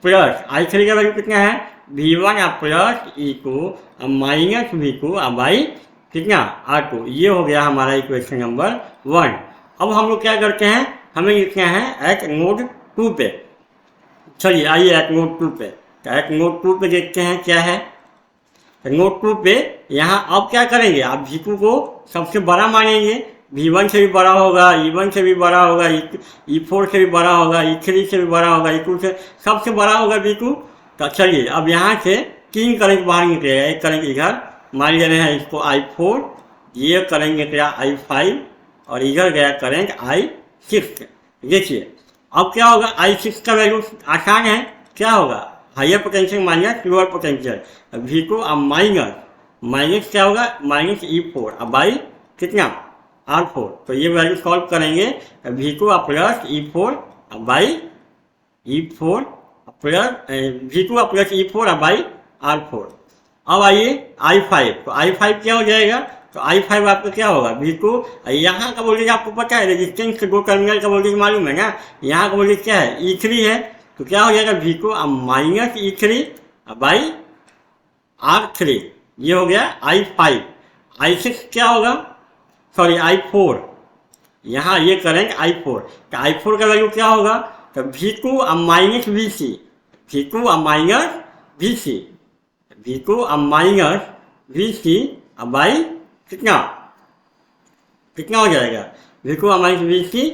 plus I3 का वैल्यू कितना है V1 plus E2 minus V2 by कितना R2। ये हो गया हमारा इक्वेशन नंबर 1। अब हम लोग क्या करते हैं, हमें लिखना है एट नोड 2 पे। चलिए आइए एट नोड 2 पे, तो एट नोड 2 पे देखते हैं क्या है। नोड 2 पे यहाँ अब क्या करेंगे, आप V2 को सबसे बड़ा मानेंगे, V1 से भी बड़ा होगा, E1 से भी बड़ा होगा, E4 से भी बड़ा होगा, E3 से भी बड़ा होगा, E2 से सबसे बड़ा होगा V2। तो चलिए अब यहाँ से 3 करंट बाहर निकलेगा। एक करंट इधर मान ले रहे हैं इसको I4, ये करंट निकला I5 और इधर गया करंट I6। देखिए अब क्या होगा, I6 का वैल्यू आसान है, क्या होगा higher potential minus lower potential, V2 अब माइनस क्या होगा माइनस E4 अब बाई कितना R4। तो ये वैल्यू सॉल्व करेंगे, V2 अब प्लस E4 अब बाई E4 प्लस V2 अब प्लस E4 अब बाई R4। अब आइए I5, तो I5 क्या हो जाएगा, तो I5 आपका क्या होगा V2। यहाँ का वोल्टेज आपको पता है, रेजिस्टेंस के 2 टर्मिनल का वोल्टेज मालूम है ना, यहाँ का वोल्टेज क्या है E3 है, तो क्या हो जाएगा V2 अब माइनस E3 बाई R3। ये हो गया I5। I6 क्या होगा, सॉरी I4, यहाँ ये करंट I4, तो I4 का वैल्यू क्या होगा, तो V2 अब माइनस VC, V2 अब माइनस VC, V2 अब माइनस VC अब बाई कितना कितना हो जाएगा, V2 अब माइनस VC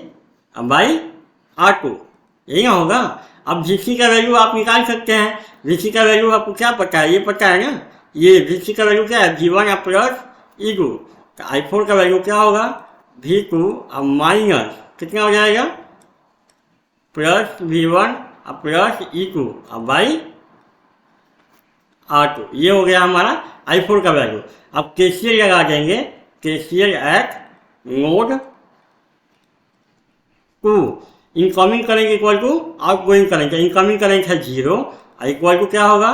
अब बाई R2। यही ना होगा। अब VC का वैल्यू आप निकाल सकते हैं, VC का वैल्यू आपको क्या पता है, ये पता है ना, ये VC का वैल्यू क्या है V1 अब प्लस E2। तो I4 का वैल्यू क्या होगा V2 अब माइनस कितना हो जाएगा प्लस V1 अब प्लस E2 अब बाई R2। ये हो गया हमारा I4 का वैल्यू। अब KCL लगा देंगे, KCL एट नोड 2, इनकमिंग करेंगे इक्वल टू आउटगोइंग करेंगे, इनकमिंग करेंगे है 0, इक्वल टू क्या होगा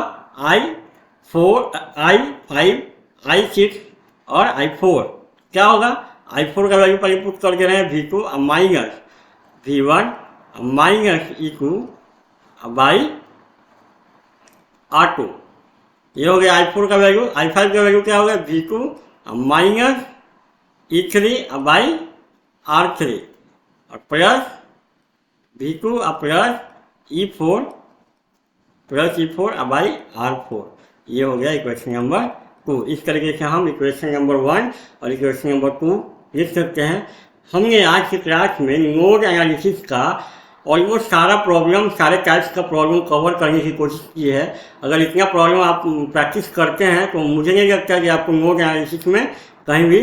I4 I5 I6 और I4 क्या होगा, I4 का वैल्यू पहले पुट कर दे रहे हैं V2 अब माइनस V1 अब माइनस E2 अब बाई R2। ये हो गया I4 का वैल्यू। I5 का वैल्यू क्या होगा V2 अब माइनस E3 अब बाई R3 और प्लस V2 अब प्लस E4 अब बाई R4। ये हो गया इक्वेशन नंबर 2। इस तरीके से हम इक्वेशन नंबर 1 और इक्वेशन नंबर 2 लिख सकते हैं। हमने आज की क्लास में नोड एनालिसिस का ऑलमोस्ट सारा प्रॉब्लम, सारे टाइप्स का प्रॉब्लम कवर करने की कोशिश की है। अगर इतना प्रॉब्लम आप प्रैक्टिस करते हैं तो मुझे नहीं लगता कि आपको नोड एनालिसिस में कहीं भी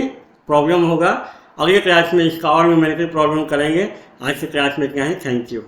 प्रॉब्लम होगा। अगले क्लास में इसका और न्यूमेरिकल प्रॉब्लम करेंगे। आज की क्लास में इतना ही, थैंक यू।